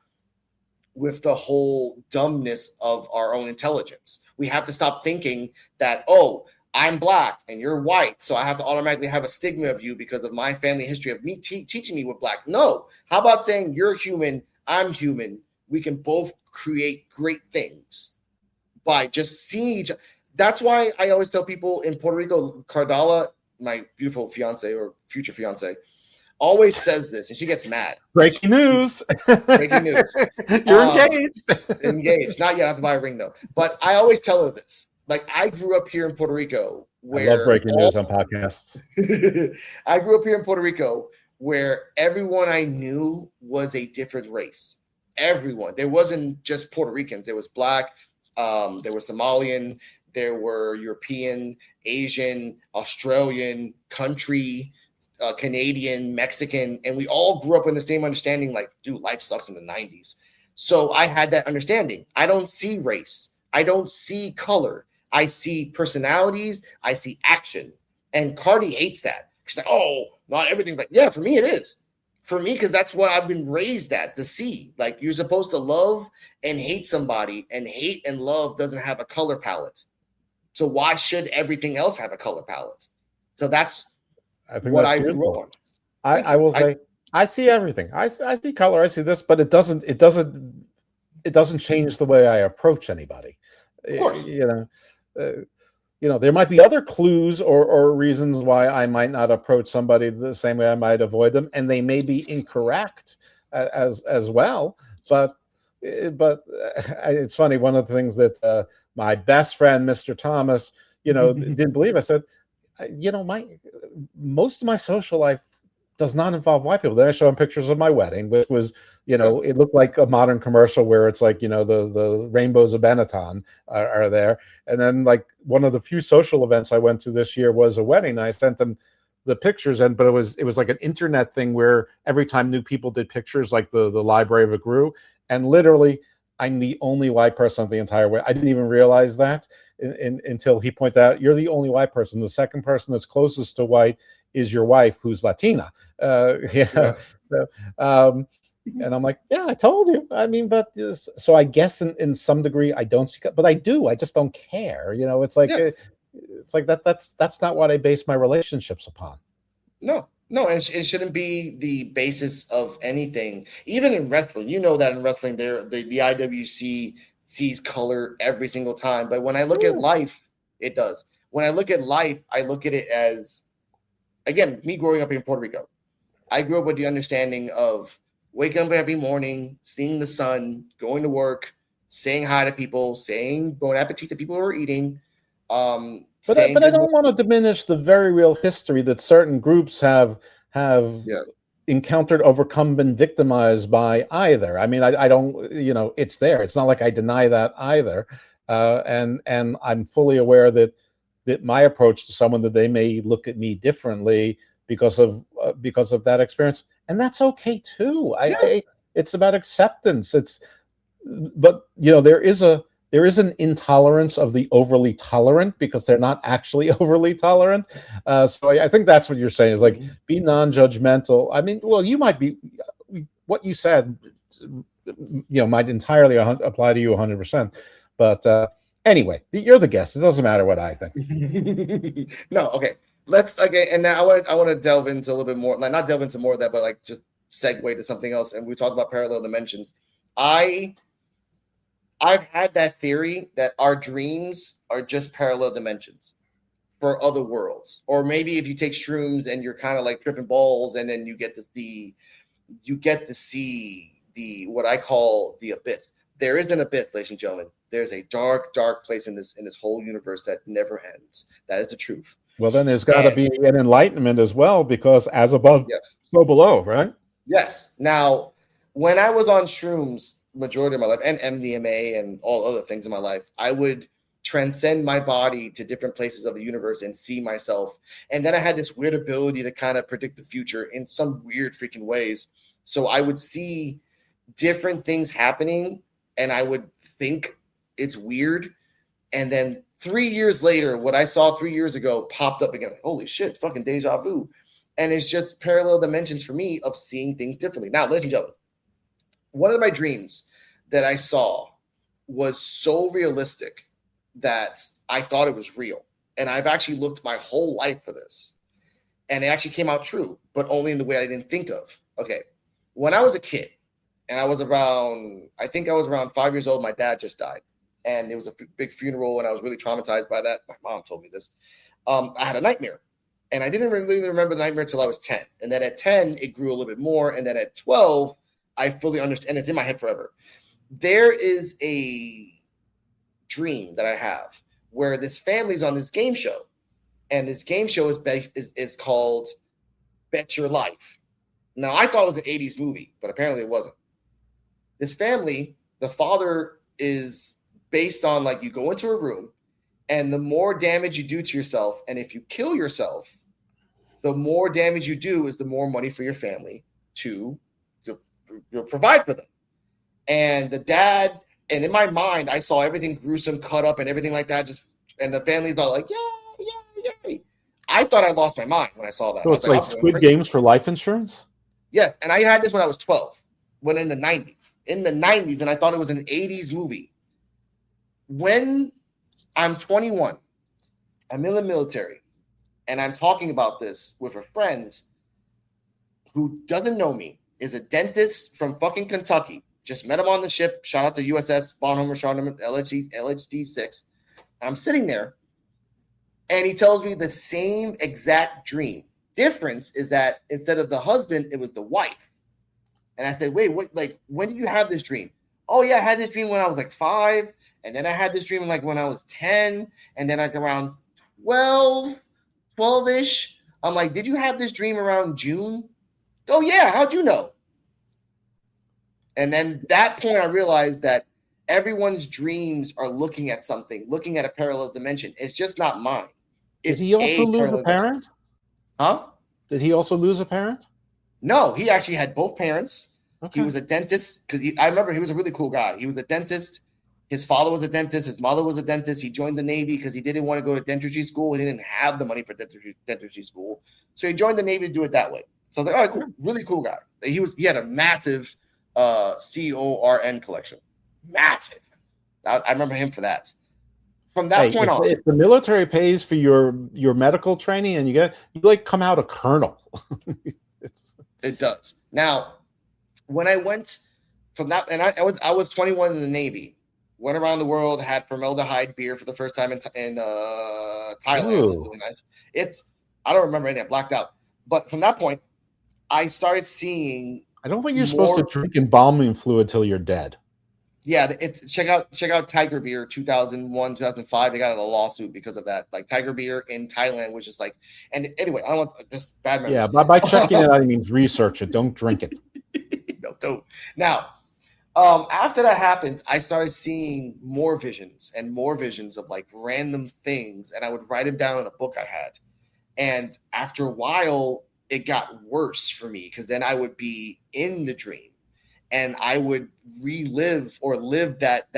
with the whole dumbness of our own intelligence. We have to stop thinking that, oh, I'm black and you're white, so I have to automatically have a stigma of you because of my family history of me teaching me what black. No. How about saying you're human, I'm human. We can both create great things by just seeing each other. That's why I always tell people in Puerto Rico, Cardala, my beautiful fiance or future fiance, always says this, and she gets mad. Breaking news. Breaking news. You're engaged. Engaged. Not yet. I have to buy a ring, though. But I always tell her this. Like, I grew up here in Puerto Rico where I love breaking news on podcasts. I grew up here in Puerto Rico where everyone I knew was a different race. Everyone. There wasn't just Puerto Ricans. There was black, there was Somalian, there were European, Asian, Australian, country, Canadian, Mexican, and we all grew up in the same understanding, like, dude, life sucks in the 90s. So I had that understanding. I don't see race. I don't see color. I see personalities. I see action. And Cardi hates that. She's like, oh, not everything. Like, yeah, for me it is. For me, because that's what I've been raised at, to see. Like, you're supposed to love and hate somebody, and hate and love doesn't have a color palette. So why should everything else have a color palette? So that's what I grew up on. I will say I see everything. I see color. I see this, but it doesn't change the way I approach anybody. Of course. There might be other clues or reasons why I might not approach somebody the same way I might avoid them, and they may be incorrect as well. But it's funny. One of the things that my best friend, Mr. Thomas, didn't believe. I said, most of my social life does not involve white people. Then I show him pictures of my wedding, which was, it looked like a modern commercial where it's like, the rainbows of Benetton are there. And then, like, one of the few social events I went to this year was a wedding. I sent them the pictures, but it was like an internet thing where every time new people did pictures, like the library of it grew. And literally, I'm the only white person of the entire way. I didn't even realize that until he pointed out, you're the only white person. The second person that's closest to white is your wife, who's Latina. Yeah. So, and I'm like, yeah, I told you. I mean, but so I guess in some degree I don't see, but I do. I just don't care. It's like it's like that's not what I base my relationships upon. No, and it shouldn't be the basis of anything. Even in wrestling, that in wrestling, the IWC sees color every single time. But when I look at life, it does. When I look at life, I look at it as, again, me growing up in Puerto Rico. I grew up with the understanding of waking up every morning, seeing the sun, going to work, saying hi to people, saying bon appetit to people who are eating. But I don't want to diminish the very real history that certain groups have encountered, overcome, been victimized by either. I mean, I don't, it's there. It's not like I deny that either. And I'm fully aware that my approach to someone, that they may look at me differently because of that experience, and that's okay too. It's about acceptance. But there is an intolerance of the overly tolerant because they're not actually overly tolerant. So I think that's what you're saying is, like, be non-judgmental. I mean, well, you might be, what you said, might entirely apply to you 100%. But anyway, you're the guest. It doesn't matter what I think. No, okay. let's again, and now I want to delve into a little bit more, like not delve into more of that, but like just segue to something else. And we talked about parallel dimensions. I've had that theory that our dreams are just parallel dimensions for other worlds, or maybe if you take shrooms and you're kind of like tripping balls, and then you get to see the what I call the abyss. There is an abyss, ladies and gentlemen. There's a dark, dark place in this whole universe that never ends. That is the truth. Well, then there's got to be an enlightenment as well, because as above, yes, so below, right? Yes. Now, when I was on shrooms, majority of my life, and MDMA and all other things in my life, I would transcend my body to different places of the universe and see myself. And then I had this weird ability to kind of predict the future in some weird freaking ways. So I would see different things happening, and I would think it's weird. And then 3 years later, what I saw 3 years ago popped up again. Holy shit, fucking deja vu. And it's just parallel dimensions for me of seeing things differently. Now, ladies and gentlemen, one of my dreams that I saw was so realistic that I thought it was real. And I've actually looked my whole life for this. And it actually came out true, but only in the way I didn't think of. Okay. When I was a kid, and I was around 5 years old, my dad just died. And it was a big funeral, and I was really traumatized by that. My mom told me this. I had a nightmare. And I didn't really remember the nightmare until I was 10. And then at 10, it grew a little bit more. And then at 12, I fully understand. And it's in my head forever. There is a dream that I have where this family's on this game show. And this game show is called Bet Your Life. Now, I thought it was an 80s movie, but apparently it wasn't. This family, the father is based on, like, you go into a room, and the more damage you do to yourself, and if you kill yourself, the more damage you do is the more money for your family to provide for them. And the dad, and in my mind, I saw everything gruesome, cut up, and everything like that. And the family's all like, yeah. I thought I lost my mind when I saw that. So it's like Squid Games for life insurance? Yes, and I had this when I was 12, when in the 90s. In the 90s, and I thought it was an 80s movie. When I'm 21, I'm in the military, and I'm talking about this with a friend who doesn't know me, is a dentist from fucking Kentucky. Just met him on the ship. Shout out to USS Bonhoeffer Charlemagne LHD-6. I'm sitting there, and he tells me the same exact dream. Difference is that instead of the husband, it was the wife. And I said, wait, what? Like, when did you have this dream? Oh, yeah, I had this dream when I was like 5. And then I had this dream like when I was 10. And then like around 12-ish. I'm like, did you have this dream around June? Oh, yeah. How'd you know? And then that point, I realized that everyone's dreams are looking at something, looking at a parallel dimension. It's just not mine. Did he also lose a parent? Huh? Did he also lose a parent? No, he actually had both parents. Okay. He was a dentist because I remember he was a really cool guy. He was a dentist. His father was a dentist. His mother was a dentist. He joined the Navy because he didn't want to go to dentistry school. He didn't have the money for dentistry school. So he joined the Navy to do it that way. So I was like, all right, cool. Really cool guy. He had a massive CORN collection. Massive. I remember him for that. From that point on. If the military pays for your medical training and you like come out a colonel. It does. Now, when I went from that, and I was 21 in the Navy, went around the world, had formaldehyde beer for the first time in Thailand. It's really nice. I don't remember anything. I blacked out. But from that point, I started seeing. I don't think you're supposed to drink embalming fluid till you're dead. Yeah, check out Tiger Beer 2001, 2005. They got in a lawsuit because of that. Like Tiger Beer in Thailand, which is like, and anyway, I don't want this bad memories. Yeah, by checking it out, it means research it. Don't drink it. No, don't. Now, after that happened, I started seeing more visions of like random things, and I would write them down in a book I had. And after a while, it got worse for me because then I would be in the dream. And I would relive or live that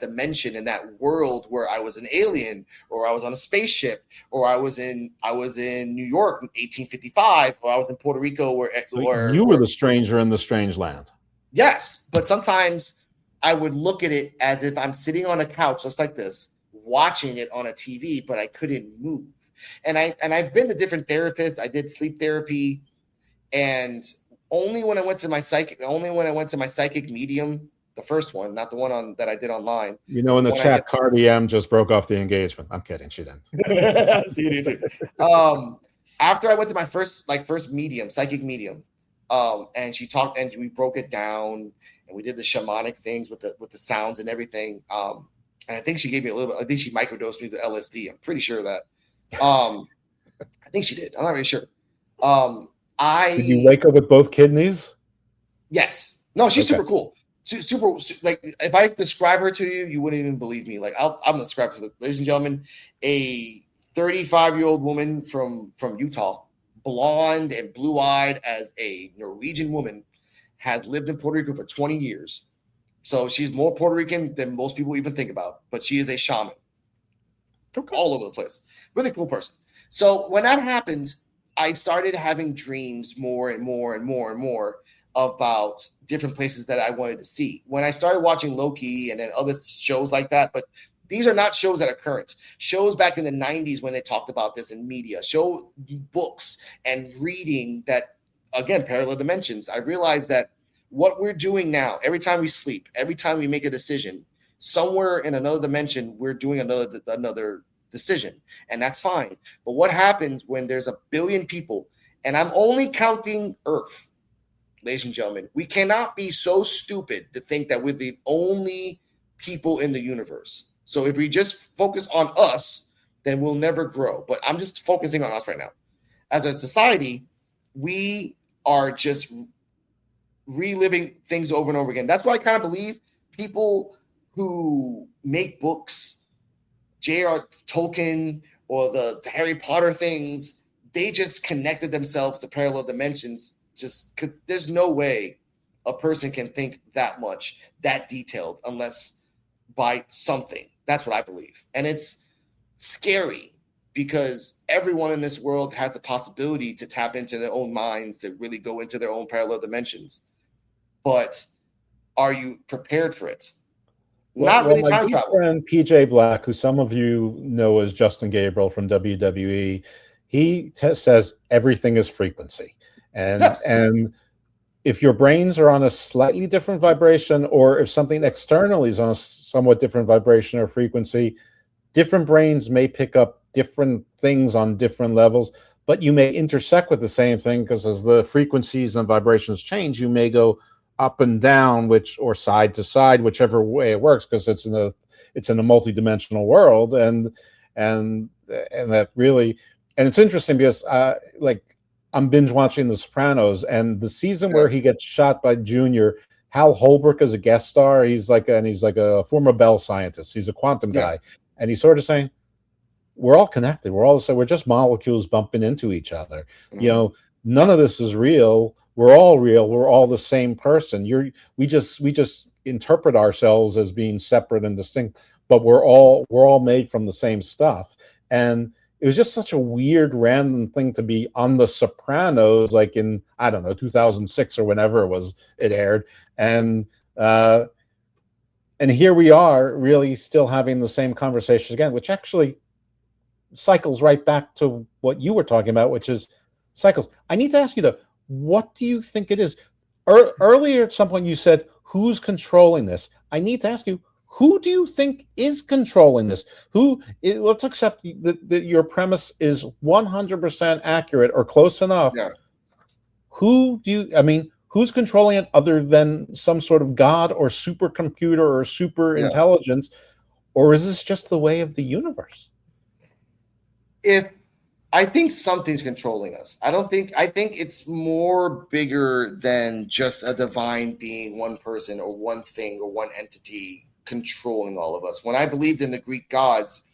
dimension in that world where I was an alien, or I was on a spaceship, or I was in New York in 1855, or I was in Puerto Rico, you were the stranger in the strange land. Yes, but sometimes I would look at it as if I'm sitting on a couch just like this, watching it on a TV, but I couldn't move. And I've been to different therapists. I did sleep therapy, and only when I went to my psychic medium, the first one, not the one that I did online. You know, in the chat, Cardi M just broke off the engagement. I'm kidding, she didn't. See you too. After I went to my first medium, psychic medium, and she talked, and we broke it down, and we did the shamanic things with the sounds and everything. And I think she gave me a little bit. I think she microdosed me to LSD. I'm pretty sure of that. I think she did. I'm not really sure. Did you wake up with both kidneys? Yes. No, she's super cool. Super, like, if I describe her to you, you wouldn't even believe me. Like, I'm gonna describe to ladies and gentlemen, a 35-year-old woman from Utah, blonde and blue-eyed as a Norwegian woman, has lived in Puerto Rico for 20 years. So she's more Puerto Rican than most people even think about, but she is a shaman. All over the place. Really cool person. So when that happened, I started having dreams more and more and more and more about different places that I wanted to see. When I started watching Loki and then other shows like that, but these are not shows that are current. Shows back in the 90s when they talked about this in media, show books and reading that, again, parallel dimensions. I realized that what we're doing now, every time we sleep, every time we make a decision, somewhere in another dimension, we're doing another decision, and that's fine. But what happens when there's 1 billion people, and I'm only counting Earth, ladies and gentlemen? We cannot be so stupid to think that we're the only people in the universe. So if we just focus on us, then we'll never grow. But I'm just focusing on us right now. As a society, we are just reliving things over and over again. That's why I kind of believe people who make books, J.R. Tolkien or the Harry Potter things, they just connected themselves to parallel dimensions just because there's no way a person can think that much, that detailed, unless by something. That's what I believe. And it's scary because everyone in this world has the possibility to tap into their own minds, to really go into their own parallel dimensions. But are you prepared for it? Not really time travel. My friend PJ Black, who some of you know as Justin Gabriel from WWE, he says everything is frequency. And Yes. And if your brains are on a slightly different vibration, or if something externally is on a somewhat different vibration or frequency, different brains may pick up different things on different levels, but you may intersect with the same thing, because as the frequencies and vibrations change, you may go up and down, or side to side, whichever way it works, because it's in a multidimensional world, and that really, and it's interesting because I'm binge watching The Sopranos, and the season where he gets shot by Junior, Hal Holbrook is a guest star. He's like a former Bell scientist. He's a quantum guy, and he's sort of saying, we're all connected. We're just molecules bumping into each other. Mm-hmm. You know, none of this is real. We're all real. We're all the same person. We just interpret ourselves as being separate and distinct, but we're all made from the same stuff. And it was just such a weird, random thing to be on The Sopranos, like in, I don't know, 2006 or whenever it aired. And here we are, really still having the same conversation again, which actually cycles right back to what you were talking about, which is cycles. I need to ask you though, what do you think it is? Earlier at some point you said, who's controlling this? I need to ask you, who do you think is controlling this? Let's accept that your premise is 100% accurate or close enough. Yeah. Who's controlling it other than some sort of God or supercomputer or super intelligence? Or is this just the way of the universe? I think something's controlling us. I think it's more bigger than just a divine being, one person or one thing or one entity controlling all of us. When I believed in the Greek gods,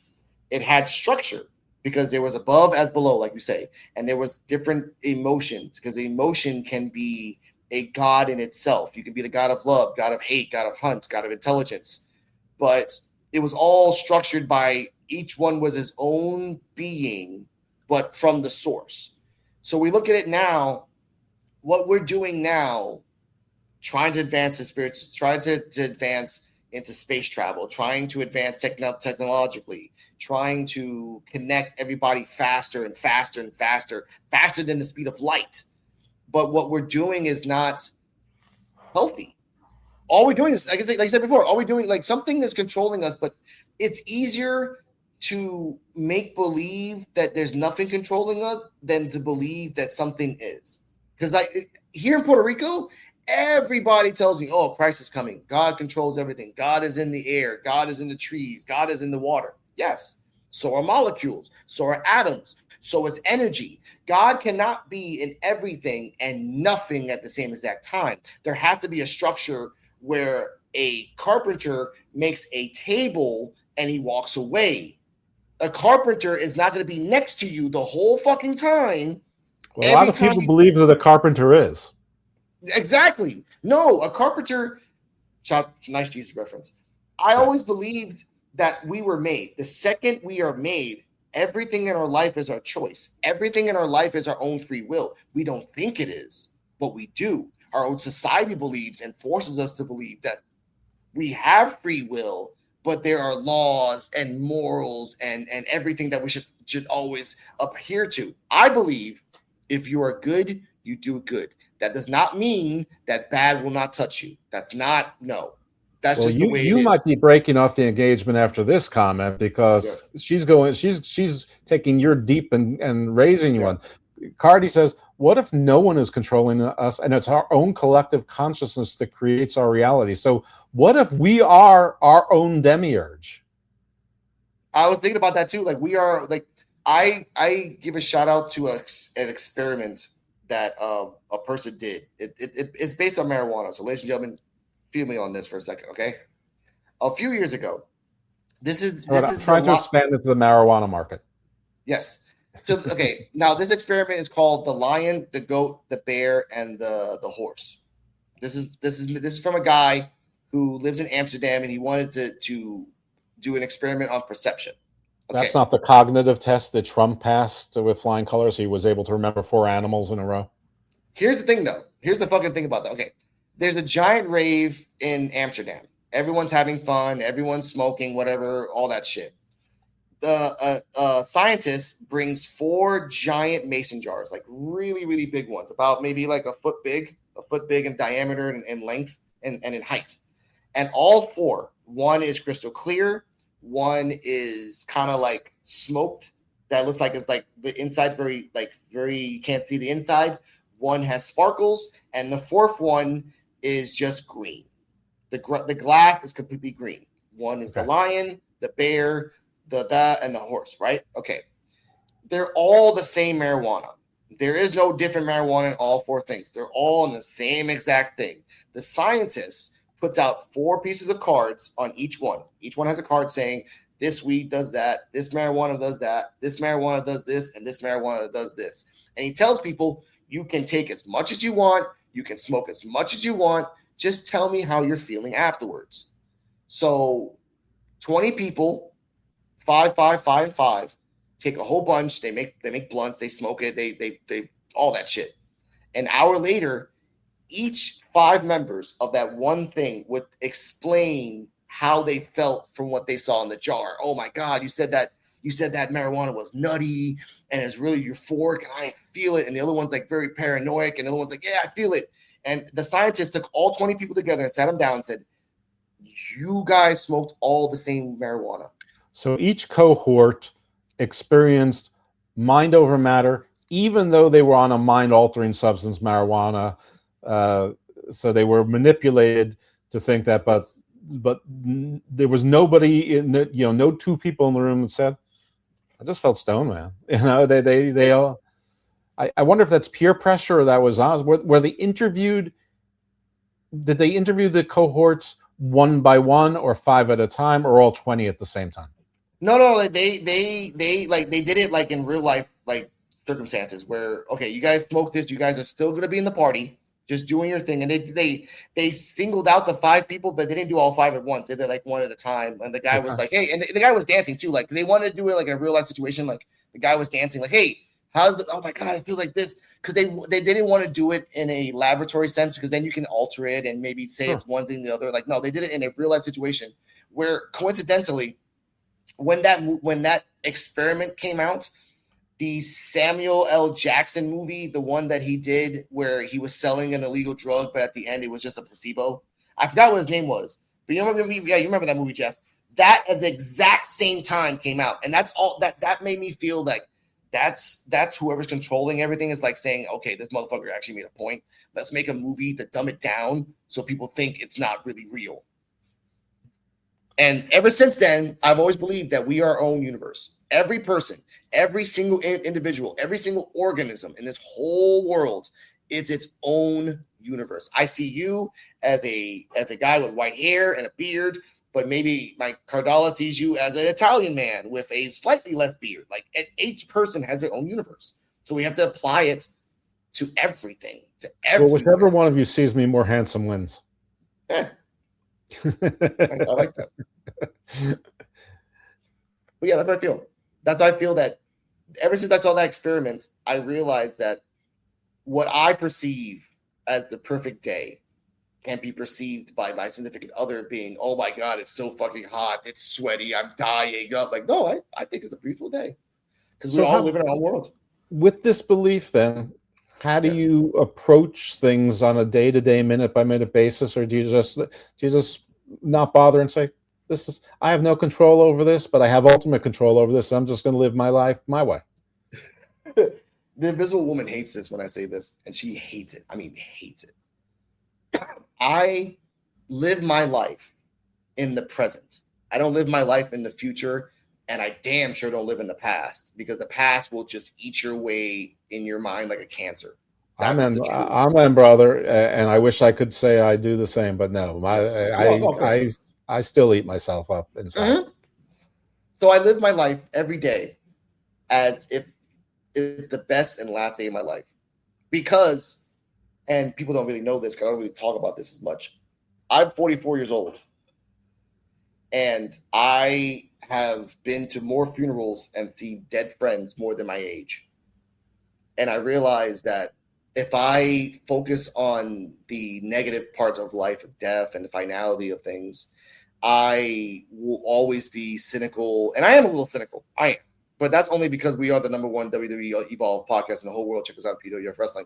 it had structure because there was above as below, like you say, and there was different emotions, because the emotion can be a god in itself. You can be the god of love, god of hate, god of hunt, god of intelligence, but it was all structured by each one was his own being, but from the source. So we look at it now, what we're doing now, trying to advance the spirit, trying to advance into space travel, trying to advance technologically, trying to connect everybody faster and faster and faster than the speed of light. But what we're doing is not healthy. All we're doing is, like I said before, all we're doing, like, something is controlling us, but it's easier to make believe that there's nothing controlling us than to believe that something is. Because, like, here in Puerto Rico, everybody tells me, oh, Christ is coming. God controls everything. God is in the air. God is in the trees. God is in the water. Yes. So are molecules. So are atoms. So is energy. God cannot be in everything and nothing at the same exact time. There has to be a structure where a carpenter makes a table and he walks away. A carpenter is not going to be next to you the whole fucking time. Well, a lot of people believe that a carpenter is. Exactly. No, a carpenter. Nice Jesus reference. I always believed that we were made. The second we are made, everything in our life is our choice. Everything in our life is our own free will. We don't think it is, but we do. Our own society believes and forces us to believe that we have free will, but there are laws and morals and everything that we should always adhere to. I believe if you are good, you do good. That does not mean that bad will not touch you. That's not, no. That's just the way it is. You might be breaking off the engagement after this comment, because she's taking your deep and raising you one. Cardi says, what if no one is controlling us and it's our own collective consciousness that creates our reality? So what if we are our own demiurge? I was thinking about that too. Like, we are, like, I give a shout out to an experiment that a person did. It's based on marijuana. So, ladies and gentlemen, feel me on this for a second, okay? A few years ago, this is trying to expand into the marijuana market. Yes. So, okay, now this experiment is called the lion, the goat, the bear, and the horse. This is from a guy who lives in Amsterdam, and he wanted to do an experiment on perception. Okay. That's not the cognitive test that Trump passed with flying colors. He was able to remember 4 animals in a row. Here's the thing, though. Here's the fucking thing about that. Okay, there's a giant rave in Amsterdam. Everyone's having fun. Everyone's smoking, whatever, all that shit. The scientist brings 4 giant mason jars, like really, really big ones, about maybe like a foot big in diameter and length and in height. And all 4, one is crystal clear, one is kind of like smoked, that looks like it's like the inside's very you can't see the inside. One has sparkles, and the 4th one is just green. The glass is completely green. One is the lion, the bear, and the horse, right? Okay. They're all the same marijuana. There is no different marijuana in all 4 things. They're all in the same exact thing. The scientist puts out 4 pieces of cards on each one. Each one has a card saying, this weed does that, this marijuana does that, this marijuana does this, and this marijuana does this. And he tells people, you can take as much as you want, you can smoke as much as you want, just tell me how you're feeling afterwards. So 20 people, 5, 5, 5, and 5, take a whole bunch. They make blunts. They smoke it. They all that shit. An hour later, each 5 members of that one thing would explain how they felt from what they saw in the jar. Oh my God, you said that marijuana was nutty and it's really euphoric and I feel it. And the other one's like very paranoid, and the other one's like, yeah, I feel it. And the scientist took all 20 people together and sat them down and said, you guys smoked all the same marijuana. So each cohort experienced mind over matter, even though they were on a mind-altering substance, marijuana. So they were manipulated to think that, but there was nobody in the, no 2 people in the room that said, I just felt stoned, man. They all. I wonder if that's peer pressure or that was honest. Were they interviewed? Did they interview the cohorts one by one, or 5 at a time, or all 20 at the same time? No. They did it like in real life, like circumstances where, okay, you guys smoke this, you guys are still gonna be in the party, just doing your thing. And they singled out the 5 people, but they didn't do all 5 at once. They did like one at a time. And the guy was like, hey, and the guy was dancing too. Like they wanted to do it like in a real life situation. Like the guy was dancing, like, hey, Oh my God, I feel like this. Because they didn't want to do it in a laboratory sense, because then you can alter it and maybe say it's one thing or the other. Like, no, they did it in a real life situation where coincidentally, when that experiment came out, the Samuel L. Jackson movie, the one that he did where he was selling an illegal drug, but at the end it was just a placebo. I forgot what his name was, but you remember? Yeah, you remember that movie, Jeff? That at the exact same time came out, and that's all that made me feel like that's whoever's controlling everything is like saying, okay, this motherfucker actually made a point. Let's make a movie to dumb it down so people think it's not really real. And ever since then, I've always believed that we are our own universe. Every person, every single individual, every single organism in this whole world is its own universe. I see you as a guy with white hair and a beard, but maybe my Cardala sees you as an Italian man with a slightly less beard. Like, each person has their own universe. So we have to apply it to everything, to everything. Well, whichever one of you sees me more handsome wins. I like that. But yeah, that's how I feel. That's how I feel that ever since I saw that experiment, I realized that what I perceive as the perfect day can be perceived by my significant other being, oh my God, it's so fucking hot, it's sweaty, I'm dying up. Like, no, I think it's a beautiful day because we all live in our own world. With this belief, then, how do you approach things on a day-to-day, minute-by-minute basis, or do you just not bother and say, I have no control over this, but I have ultimate control over this. So I'm just going to live my life my way. The Invisible Woman hates this when I say this, and she hates it. I mean, hates it. I live my life in the present. I don't live my life in the future, and I damn sure don't live in the past, because the past will just eat your way in your mind like a cancer. Amen, brother. And I wish I could say I do the same, but no, I still eat myself up inside. Mm-hmm. So I live my life every day as if it's the best and last day of my life. Because, and people don't really know this because I don't really talk about this as much, I'm 44 years old. And I have been to more funerals and seen dead friends more than my age. And I realized that if I focus on the negative parts of life, of death, and the finality of things, I will always be cynical. And I am a little cynical. I am. But that's only because we are the #1 WWE Evolve podcast in the whole world. Check us out, PWF Wrestling.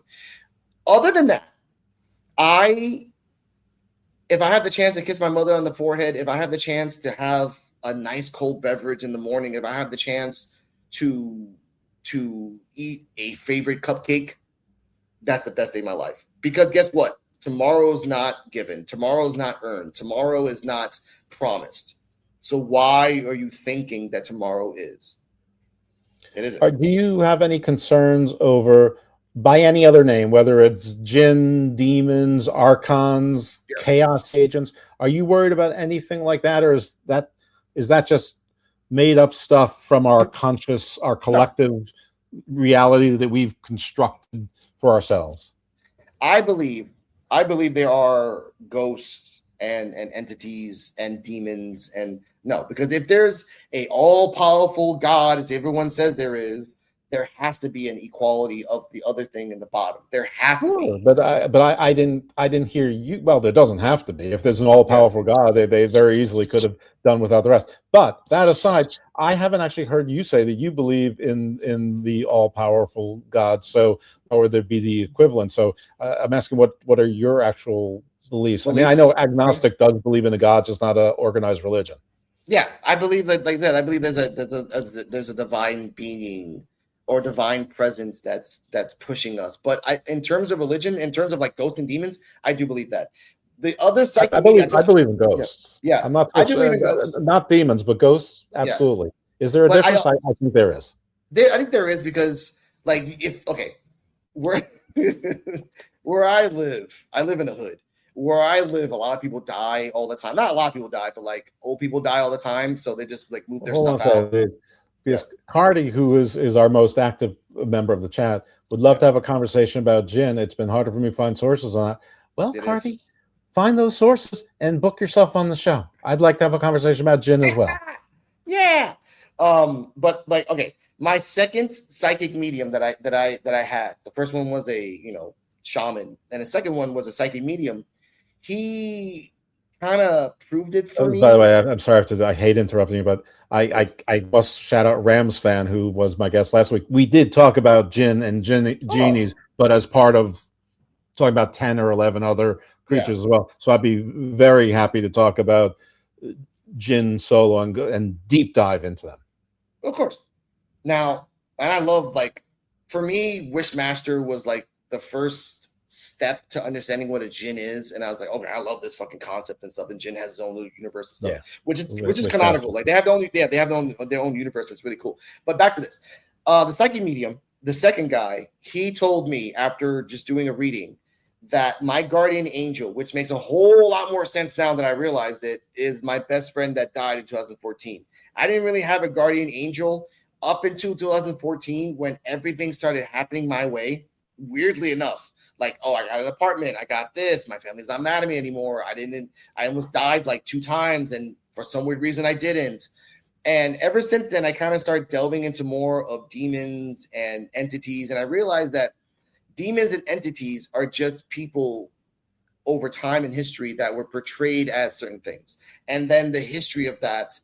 Other than that, if I have the chance to kiss my mother on the forehead, if I have the chance to have a nice cold beverage in the morning, if I have the chance to eat a favorite cupcake, that's the best day of my life. Because guess what? Tomorrow's not given. Tomorrow's not earned. Tomorrow is not promised. So why are you thinking that tomorrow is? It isn't. Do you have any concerns over, by any other name, whether it's jinn, demons, archons, chaos agents? Are you worried about anything like that, or is that just made up stuff from our conscious, our collective reality that we've constructed for ourselves? I believe there are ghosts and entities and demons, and no, because if there's a all-powerful God, as everyone says there has to be an equality of the other thing in the bottom. There has to be. But I didn't hear you. Well, there doesn't have to be. If there's an all-powerful God, they very easily could have done without the rest. But that aside, I haven't actually heard you say that you believe in the all-powerful God. So, or there'd be the equivalent. So I'm asking, what are your actual beliefs? I mean, I know agnostic does believe in a God, just not an organized religion. Yeah, I believe that, like that. I believe there's a divine being or divine presence that's pushing us. But in terms of religion, in terms of like ghosts and demons, I do believe that. The other side, I believe in ghosts. Yeah, I'm not. I do believe in ghosts. Not demons, but ghosts. Absolutely. Yeah. Is there a difference? I think there is. I think there is, because where I live in a hood. Where I live, a lot of people die all the time. Not a lot of people die, but like old people die all the time. So they just like move their stuff out. Because Cardi, who is our most active member of the chat, would love to have a conversation about jinn. It's been harder for me to find sources on that. Well, Cardi, find those sources and book yourself on the show. I'd like to have a conversation about jinn as well. Yeah. But like, okay. My second psychic medium that I had. The first one was a shaman, and the second one was a psychic medium. He kind of proved it for me. By the way, I'm sorry I hate interrupting you, but I must shout out Rams fan, who was my guest last week. We did talk about jinn and genies, but as part of talking about 10 or 11 other creatures as well. So I'd be very happy to talk about jinn solo and deep dive into them. Of course. Now, and I love, like, for me, Wishmaster was like the first step to understanding what a jinn is, and I was like, okay, I love this fucking concept and stuff. And jinn has its own little universe and stuff, which is canonical. Like, they have their own universe. It's really cool. But back to this, the psychic medium, the second guy, he told me after just doing a reading that my guardian angel, which makes a whole lot more sense now that I realized it, is my best friend that died in 2014. I didn't really have a guardian angel up until 2014 when everything started happening my way. Weirdly enough, like, oh, I got an apartment, I got this, my family's not mad at me anymore. I almost died like 2 times, and for some weird reason I didn't. And ever since then, I kind of started delving into more of demons and entities, and I realized that demons and entities are just people over time in history that were portrayed as certain things, and then the history of that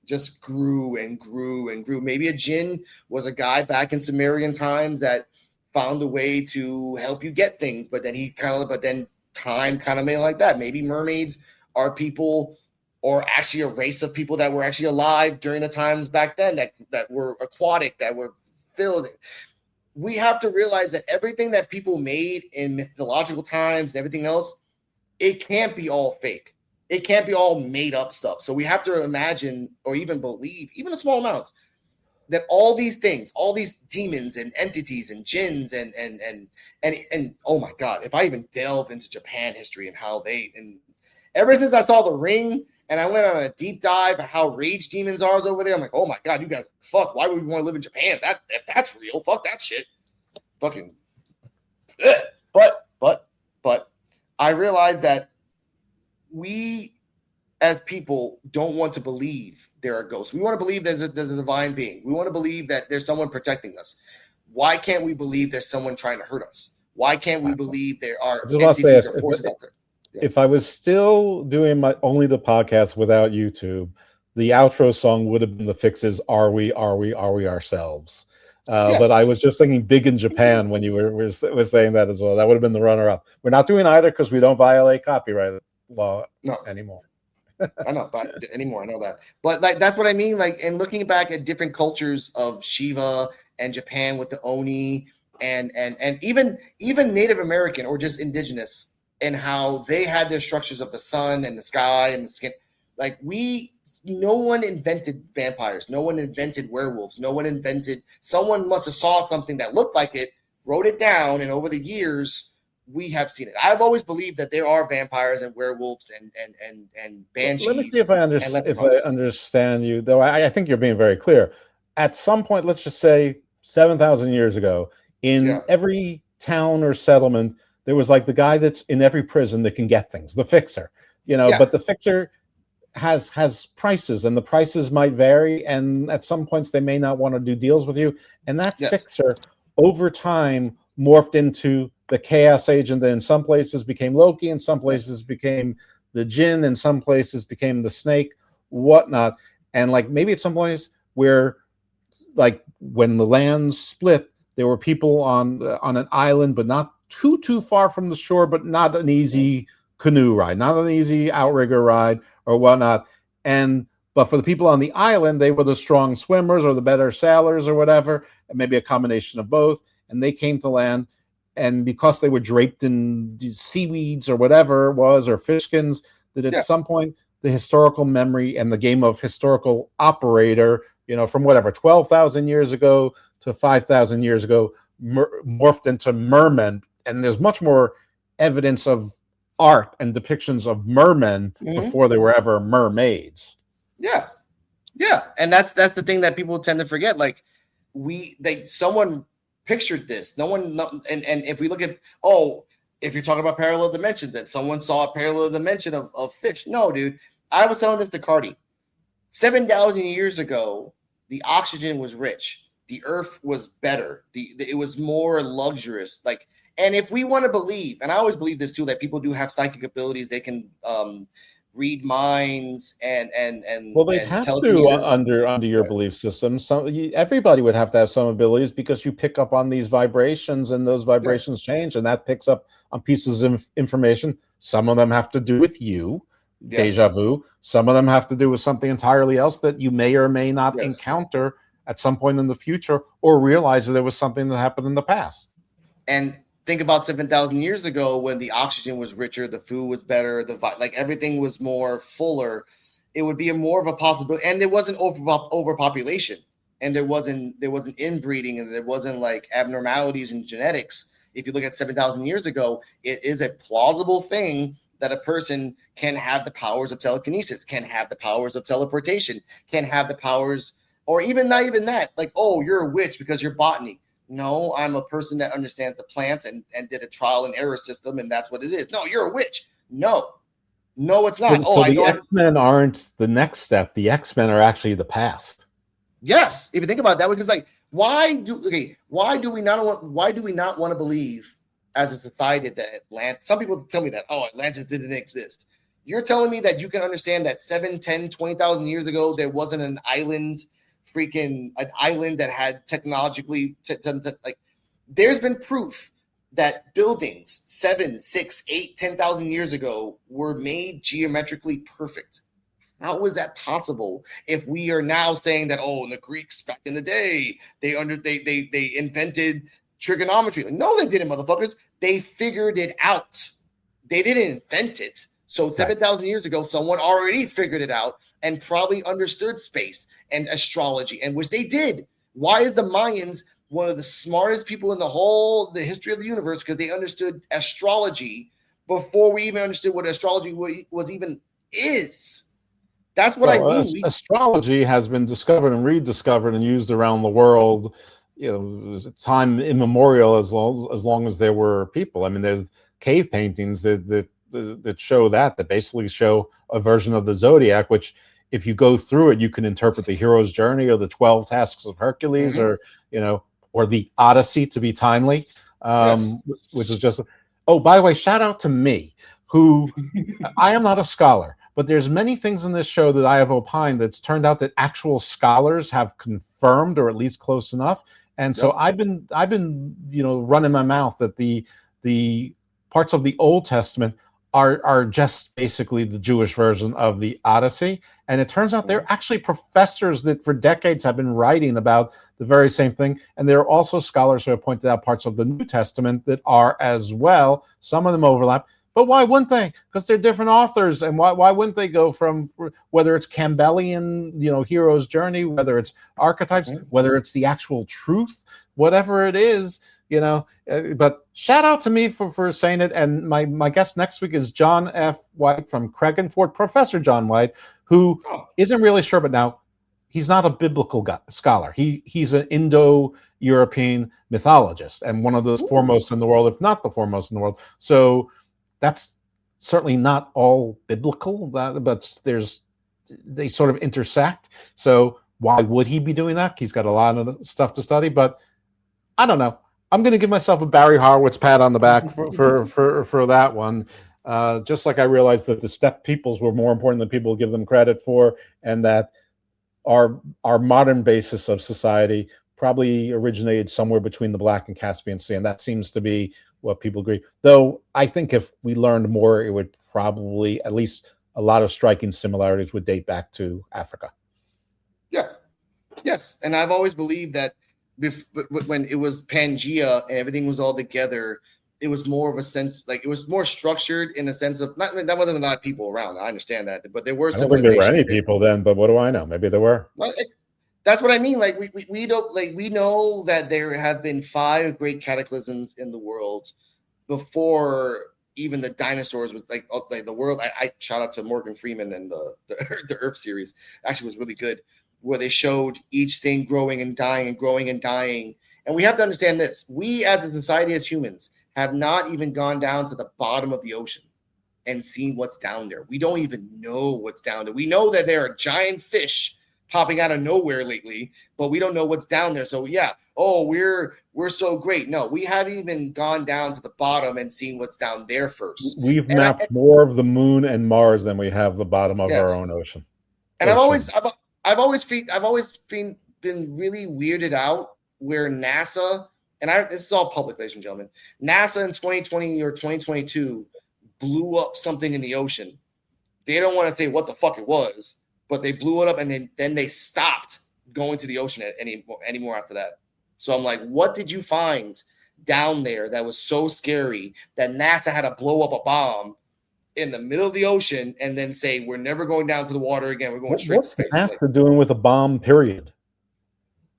just grew and grew and grew. Maybe a jinn was a guy back in Sumerian times that found a way to help you get things, but then time kind of made it like that. Maybe mermaids are people, or actually a race of people that were actually alive during the times back then that were aquatic, that were filled. We have to realize that everything that people made in mythological times and everything else, it can't be all fake. It can't be all made up stuff. So we have to imagine, or even believe, even in small amounts, that all these things, all these demons and entities and jinns and oh my God, if I even delve into Japan history and how and ever since I saw The Ring and I went on a deep dive of how rage demons are over there, I'm like, oh my God, you guys, fuck, why would we want to live in Japan? If that's real, fuck that shit. Fucking. But I realized that we as people don't want to believe there are ghosts. We want to believe there's a divine being. We want to believe that there's someone protecting us. Why can't we believe there's someone trying to hurt us? Why can't we believe there are entities or forces out there? Yeah. If I was still doing only the podcast without YouTube, the outro song would have been the Fixes, Are We Ourselves? But I was just thinking Big in Japan when you were saying that as well. That would have been the runner-up. We're not doing either because we don't violate copyright law anymore. I know, but anymore, I know that. But like, that's what I mean. Like, and looking back at different cultures of Shiva and Japan with the Oni and even Native American or just indigenous, and how they had their structures of the sun and the sky and the skin. Like, no one invented vampires. No one invented werewolves. Someone must have saw something that looked like it, wrote it down, and over the years, we have seen it. I've always believed that there are vampires and werewolves and banshees. Let me see if I understand you, though. I think you're being very clear. At some point, let's just say 7,000 years ago, in every town or settlement, there was like the guy that's in every prison that can get things, the fixer, but the fixer has prices, and the prices might vary, and at some points they may not want to do deals with you. And that fixer over time morphed into the chaos agent that in some places became Loki, in some places became the Jinn, in some places became the snake, whatnot. And like maybe at some place where, like when the lands split, there were people on an island, but not too far from the shore, but not an easy canoe ride, not an easy outrigger ride or whatnot. But for the people on the island, they were the strong swimmers or the better sailors or whatever, and maybe a combination of both. And they came to land, and because they were draped in seaweeds or whatever it was, or fish skins, that at some point the historical memory and the game of historical operator, from whatever 12,000 years ago to 5,000 years ago, morphed into mermen. And there's much more evidence of art and depictions of mermen before they were ever mermaids. Yeah. And that's the thing that people tend to forget. Like, someone pictured this. No one, and if we look at, if you're talking about parallel dimensions, that someone saw a parallel dimension of fish. No, dude. I was telling this to Cardi. 7,000 years ago, the oxygen was rich, the earth was better, it was more luxurious. Like, and if we want to believe, and I always believe this too, that people do have psychic abilities, they can read minds and Well, they'd have to telekinesis. under your belief system. Everybody would have to have some abilities because you pick up on these vibrations, and those Yes, vibrations change, and that picks up on pieces of information. Some of them have to do with you, yes, deja vu. Some of them have to do with something entirely else that you may or may not yes. encounter at some point in the future, or realize that there was something that happened in the past. And think about 7,000 years ago when the oxygen was richer, the food was better, like everything was more fuller. It would be more of a possibility, and there wasn't overpopulation, and there wasn't inbreeding, and there wasn't like abnormalities in genetics. If you look at 7,000 years ago, it is a plausible thing that a person can have the powers of telekinesis, can have the powers of teleportation, can have the powers, or even not even that, like, oh, you're a witch because you're botany. No, I'm a person that understands the plants and did a trial and error system, and that's what it is. No, you're a witch. No, it's not. So the X-Men aren't the next step. The X-Men are actually the past. Yes, if you think about it that way, because like, why do we not want to believe as a society that Atlantis? Some people tell me that, oh, Atlantis didn't exist. You're telling me that you can understand that 7, 10, 20,000 years ago there wasn't an island, freaking an island that had technologically like, there's been proof that buildings 7, 6, 8, 10,000 years ago were made geometrically perfect. How is that possible if we are now saying that, oh, in the Greeks back in the day, they invented trigonometry? Like, no, they didn't, motherfuckers. They figured it out. They didn't invent it. So 7,000 years ago, someone already figured it out and probably understood space and astrology, and which they did. Why is the Mayans one of the smartest people in the history of the universe? Because they understood astrology before we even understood what astrology was even is. That's what I mean. Astrology has been discovered and rediscovered and used around the world, time immemorial, as long as there were people. I mean, there's cave paintings that show that basically show a version of the zodiac, which, if you go through it, you can interpret the hero's journey or the 12 tasks of Hercules, or the Odyssey, to be timely, which is just. Oh, by the way, shout out to me, who I am not a scholar, but there's many things in this show that I have opined that's turned out that actual scholars have confirmed, or at least close enough. And so I've been running my mouth that the parts of the Old Testament are just basically the Jewish version of the Odyssey. And it turns out they're actually professors that for decades have been writing about the very same thing. And there are also scholars who have pointed out parts of the New Testament that are as well. Some of them overlap. But why wouldn't they? Because they're different authors. And why wouldn't they go from, whether it's Campbellian, hero's journey, whether it's archetypes, whether it's the actual truth, whatever it is, but shout out to me for saying it. And my guest next week is John F. White from Craigenford, Professor John White, who isn't really sure, but now he's not a biblical scholar. He's an Indo-European mythologist and one of those foremost in the world, if not the foremost in the world. So that's certainly not all biblical, but they sort of intersect. So why would he be doing that? He's got a lot of stuff to study, but I don't know. I'm going to give myself a Barry Horowitz pat on the back for that one. Just like I realized that the steppe peoples were more important than people give them credit for, and that our modern basis of society probably originated somewhere between the Black and Caspian Sea, and that seems to be what people agree. Though I think if we learned more, it would probably, at least a lot of striking similarities, would date back to Africa. Yes, and I've always believed that when it was Pangea and everything was all together, it was more of a sense, like it was more structured in a sense of not wasn't a lot of people around. I understand that, but there were. I don't think there were any people then, but what do I know? Maybe there were. That's what I mean. Like we don't, like, we know that there have been 5 great cataclysms in the world before even the dinosaurs was like the world. I shout out to Morgan Freeman and the Earth series. Actually was really good, where they showed each thing growing and dying and growing and dying. And we have to understand this. We as a society, as humans, have not even gone down to the bottom of the ocean and seen what's down there. We don't even know what's down there. We know that there are giant fish popping out of nowhere lately, but we don't know what's down there. So yeah, oh, we're so great. No, we haven't even gone down to the bottom and seen what's down there first. We've mapped more of the moon and Mars than we have the bottom of our own ocean. And I've always been really weirded out where NASA, and this is all public, ladies and gentlemen, NASA in 2020 or 2022 blew up something in the ocean. They don't want to say what the fuck it was, but they blew it up, and then they stopped going to the ocean anymore after that. So I'm like, what did you find down there that was so scary that NASA had to blow up a bomb in the middle of the ocean and then say, we're never going down to the water again. We're going straight to space. What's NASA doing with a bomb, period?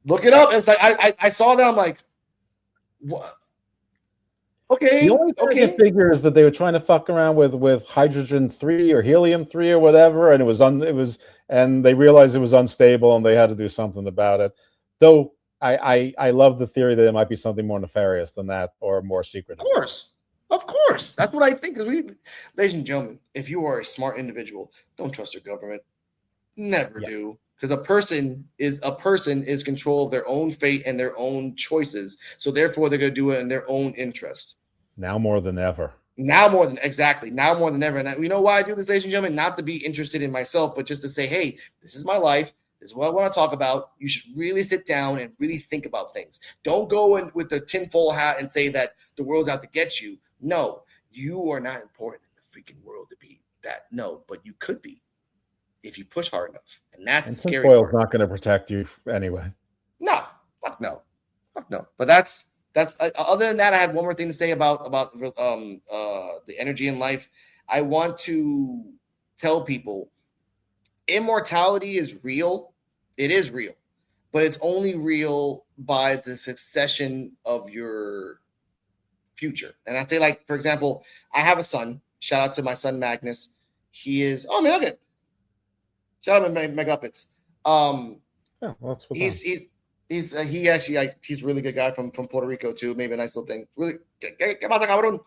Look it up. It's like, I saw that. I'm like, what? Okay. The only thing I figure is that they were trying to fuck around with hydrogen-3 or helium-3 or whatever, and and they realized it was unstable, and they had to do something about it. Though I love the theory that it might be something more nefarious than that, or more secret. Of course, that's what I think. Ladies and gentlemen, if you are a smart individual, don't trust your government. Never do, because a person is control of their own fate and their own choices. So therefore, they're going to do it in their own interest. Now more than ever. Now more than ever. And you know why I do this, ladies and gentlemen? Not to be interested in myself, but just to say, hey, this is my life. This is what I want to talk about. You should really sit down and really think about things. Don't go in with the tinfoil hat and say that the world's out to get you. No, you are not important in the freaking world to be that. No, but you could be if you push hard enough. And that's the scary part. Tinfoil's not going to protect you anyway. No, fuck no. But that's other than that, I had one more thing to say about the energy in life. I want to tell people immortality is real. It is real, but it's only real by the succession of your future. And I say, like, for example, I have a son. Shout out to my son Magnus. He is okay. Shout out to Megaputs. Yeah, well, that's what he's a really good guy from Puerto Rico too. Maybe a nice little thing. Really, ¿qué pasa, cabrón?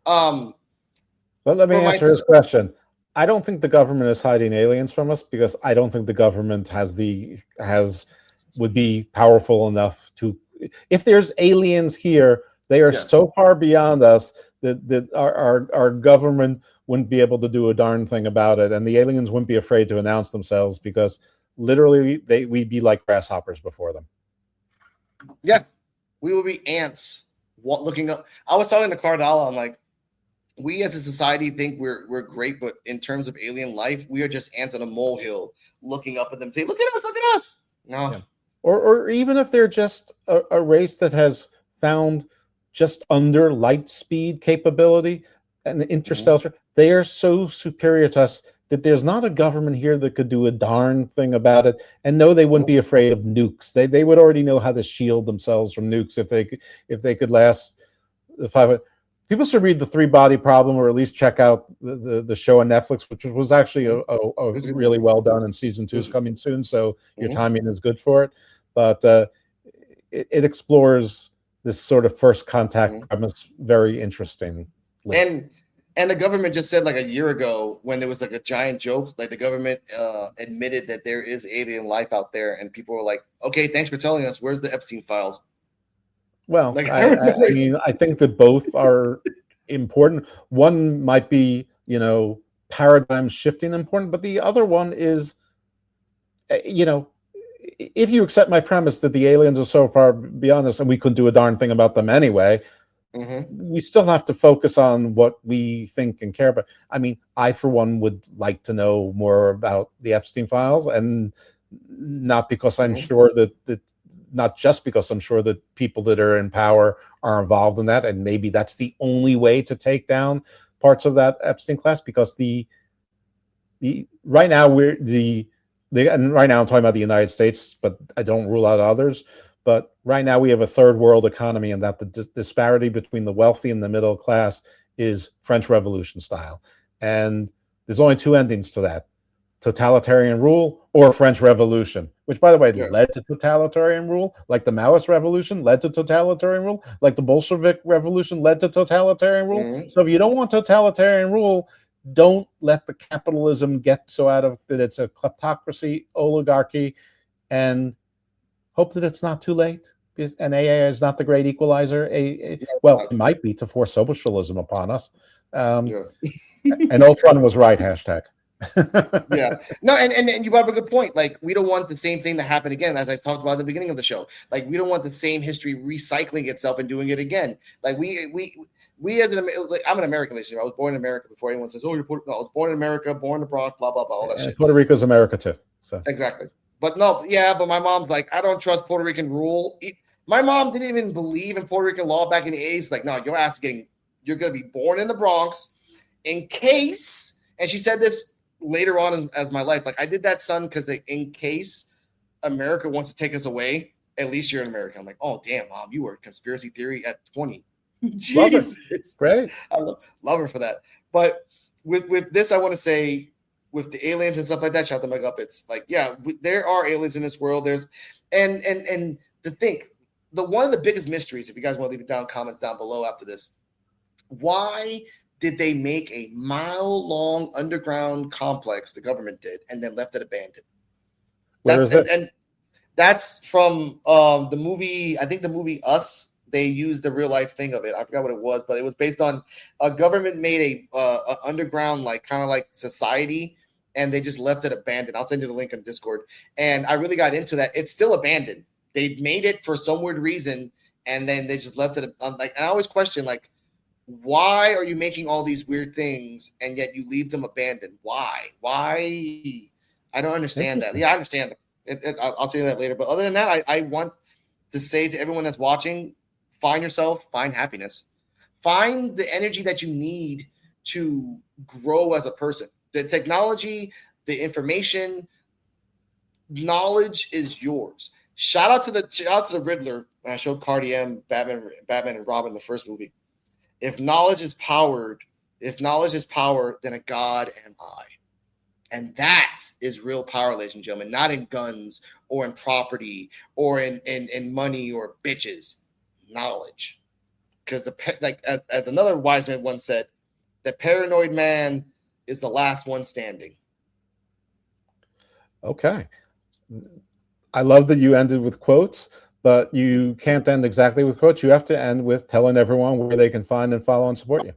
But let me answer his question. I don't think the government is hiding aliens from us, because I don't think the government would be powerful enough to. If there's aliens here, they are so far beyond us that our government wouldn't be able to do a darn thing about it, and the aliens wouldn't be afraid to announce themselves, because literally we'd be like grasshoppers before them. Yeah, we would be ants looking up. I was talking to Cardala. I'm like, we as a society think we're great, but in terms of alien life, we are just ants on a molehill looking up at them, saying, "Look at us." No, yeah. Or even if they're just a race that has found just under light speed capability and the interstellar, they are so superior to us that there's not a government here that could do a darn thing about it. And no, they wouldn't be afraid of nukes. They would already know how to shield themselves from nukes if they could last the 5. People should read The Three-Body Problem, or at least check out the show on Netflix, which was actually a really well done, and season 2 is coming soon, so your timing is good for it. But it explores this sort of first contact premise very interesting. And the government just said, like, a year ago, when there was like a giant joke, like the government admitted that there is alien life out there, and people were like, "Okay, thanks for telling us. Where's the Epstein files?" Well, like, I mean, I think that both are important. One might be, paradigm shifting important, but the other one is, if you accept my premise that the aliens are so far beyond us and we couldn't do a darn thing about them anyway, we still have to focus on what we think and care about. I mean, I, for one, would like to know more about the Epstein files, and not because I'm sure that not just because I'm sure that people that are in power are involved in that, and maybe that's the only way to take down parts of that Epstein class, because right now and right now I'm talking about the United States, but I don't rule out others. But right now we have a third world economy, and that the disparity between the wealthy and the middle class is French Revolution style. And there's only 2 endings to that: totalitarian rule or French Revolution, which, by the way, led to totalitarian rule, like the Maoist Revolution led to totalitarian rule, like the Bolshevik Revolution led to totalitarian rule. So if you don't want totalitarian rule, don't let the capitalism get so out of that it's a kleptocracy, oligarchy, and hope that it's not too late. And AA is not the great equalizer. Well, it might be to force socialism upon us. And Ultron was right, hashtag. Yeah. No, and you brought up a good point. Like, we don't want the same thing to happen again, as I talked about at the beginning of the show. Like, we don't want the same history recycling itself and doing it again. Like, we as an, like, I'm an American listener. I was born in America before anyone says, "Oh, you're Puerto." No, I was born in America, born in the Bronx, blah blah blah, all that shit. Puerto Rico's America too. So exactly. But no, yeah, but my mom's like, I don't trust Puerto Rican rule. My mom didn't even believe in Puerto Rican law back in the 80s. Like, no, your ass you're going to be born in the Bronx in case, and she said this later on as my life, like, I did that, son, because in case America wants to take us away, at least you're in America. I'm like, oh, damn, Mom, you were conspiracy theory at 20. Jesus. Great. I love her for that. But with this, I want to say, with the aliens and stuff like that, shout out to my Guppets. Like, yeah, there are aliens in this world. There's and to think, one of the biggest mysteries, if you guys want to leave it down comments down below after this, why did they make a mile-long underground complex, the government did, and then left it abandoned? Where is it? And that's from the movie, I think the movie Us. They used the real-life thing of it. I forgot what it was, but it was based on a government made a underground, like, kind of like society, and they just left it abandoned. I'll send you the link on Discord. And I really got into that. It's still abandoned. They made it for some weird reason, and then they just left it. Like, I always question, like, why are you making all these weird things and yet you leave them abandoned? Why? I don't understand that. Yeah, I understand it. I'll tell you that later. But other than that, I want to say to everyone that's watching, find yourself, find happiness, find the energy that you need to grow as a person. The technology, the information, knowledge is yours. Shout out to the Riddler. When I showed Cardi-M, Batman and Robin, the first movie. If knowledge is power, then a god am I. And that is real power, ladies and gentlemen, not in guns or in property or in money or bitches. Knowledge. Because as another wise man once said, the paranoid man is the last one standing. Okay. I love that you ended with quotes, but you can't end exactly with quotes. You have to end with telling everyone where they can find and follow and support you.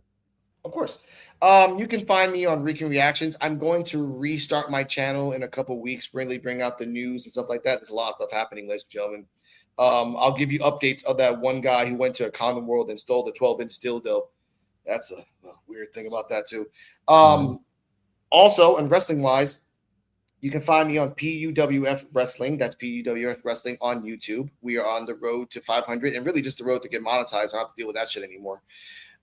Of course. You can find me on Rican Reactions. I'm going to restart my channel in a couple of weeks, really bring out the news and stuff like that. There's a lot of stuff happening, ladies and gentlemen. I'll give you updates of that one guy who went to a condom world and stole the 12-inch dildo. That's a weird thing about that too. Also, and wrestling-wise, you can find me on PUWF Wrestling. That's PUWF Wrestling on YouTube. We are on the road to 500 and really just the road to get monetized. I don't have to deal with that shit anymore.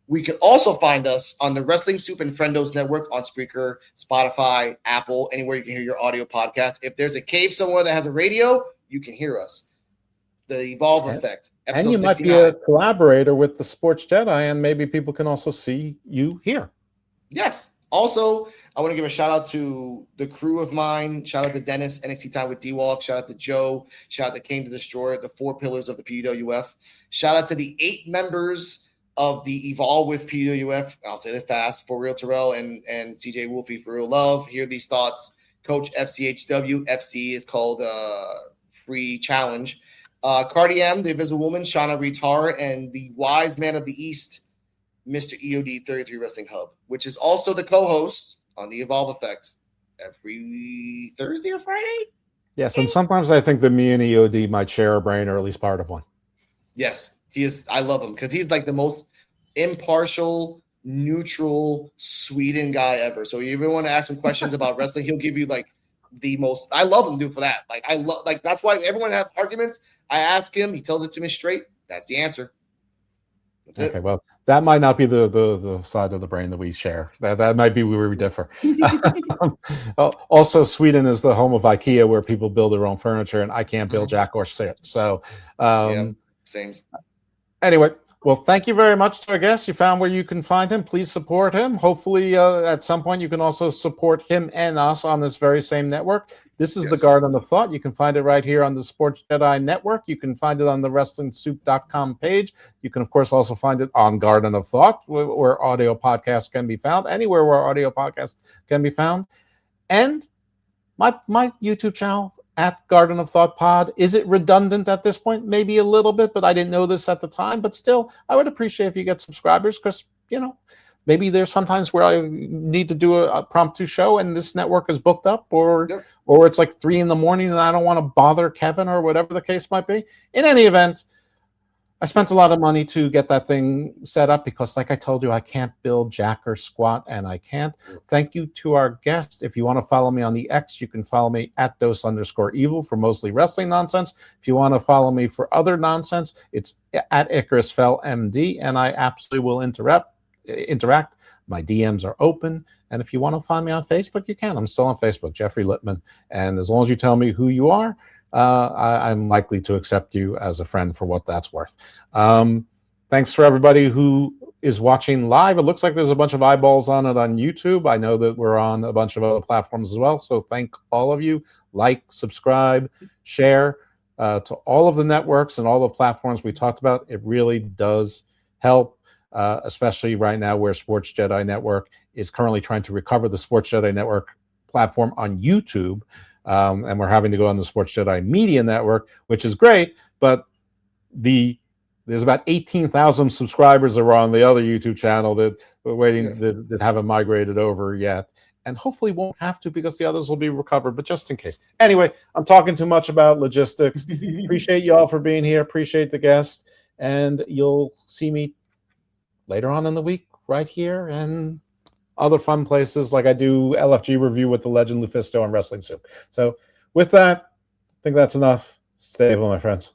We can also find us on the Wrestling Soup and Friendos Network on Spreaker, Spotify, Apple, anywhere you can hear your audio podcast. If there's a cave somewhere that has a radio, you can hear us. The Evolve Effect. And you might be a collaborator with the Sports Jedi, and maybe people can also see you here. Yes. Also, I want to give a shout out to the crew of mine. Shout out to Dennis, NXT Time with D-Walk. Shout out to Joe. Shout out to King to Destroy, the 4 pillars of the PWF. Shout out to the 8 members of the Evolve with PWF. I'll say that fast. For Real Terrell and CJ Wolfie for Real Love. Hear these thoughts. Coach FCHW. FC is called Free Challenge. Cardi-M, the Invisible Woman, Shauna Reed's Horror, and the Wise Man of the East, Mr. EOD 33 Wrestling Hub, which is also the co-host on the Evolve Effect every Thursday or Friday. Yes, and sometimes I think that me and EOD might share a brain, or at least part of one. Yes, he is. I love him because he's like the most impartial, neutral Sweden guy ever. So if you want to ask him questions about wrestling, he'll give you like the most. I love him, dude, for that. Like, I love, like, that's why everyone have arguments. I ask him, he tells it to me straight. That's the answer. That's okay, well, that might not be the side of the brain that we share. That might be where we differ. Also, Sweden is the home of IKEA, where people build their own furniture, and I can't build jack or sit. So, yeah, same. Anyway, well, thank you very much to our guest. You found where you can find him. Please support him. Hopefully, at some point, you can also support him and us on this very same network. This is Yes. the Garden of Thought. You can find it right here on the Sports Jedi Network. You can find it on the WrestlingSoup.com page. You can, of course, also find it on Garden of Thought, where audio podcasts can be found, anywhere where audio podcasts can be found. And my YouTube channel, at Garden of Thought Pod. Is it redundant at this point? Maybe a little bit, but I didn't know this at the time. But still, I would appreciate if you get subscribers, because, you know, maybe there's sometimes where I need to do a promptu show and this network is booked up, or it's like 3 a.m. and I don't want to bother Kevin, or whatever the case might be. In any event, I spent a lot of money to get that thing set up because, like I told you, I can't build jack or squat, and I can't. Thank you to our guest. If you want to follow me on the X, you can follow me at @dose_evil for mostly wrestling nonsense. If you want to follow me for other nonsense, it's at Icarus Fell MD, and I absolutely will interact. My DMs are open. And if you want to find me on Facebook, you can. I'm still on Facebook, Jeffrey Littman. And as long as you tell me who you are, I'm likely to accept you as a friend for what that's worth. Thanks for everybody who is watching live. It looks like there's a bunch of eyeballs on it on YouTube. I know that we're on a bunch of other platforms as well. So thank all of you. Like, subscribe, share to all of the networks and all the platforms we talked about. It really does help, especially right now where Sports Jedi Network is currently trying to recover the Sports Jedi Network platform on YouTube. And we're having to go on the Sports Jedi Media Network, which is great, but there's about 18,000 subscribers that were on the other YouTube channel that we're waiting that haven't migrated over yet, and hopefully won't have to because the others will be recovered, but just in case. Anyway, I'm talking too much about logistics. Appreciate you all for being here. Appreciate the guest, and you'll see me later on in the week right here and other fun places, like I do LFG review with the legend Lufisto and Wrestling Soup. So with that, I think that's enough. Stay able, my friends.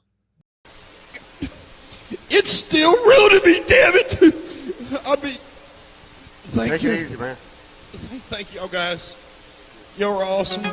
It's still real to me, damn it. I mean, thank you. Take it easy, man. Thank y'all guys. You're awesome.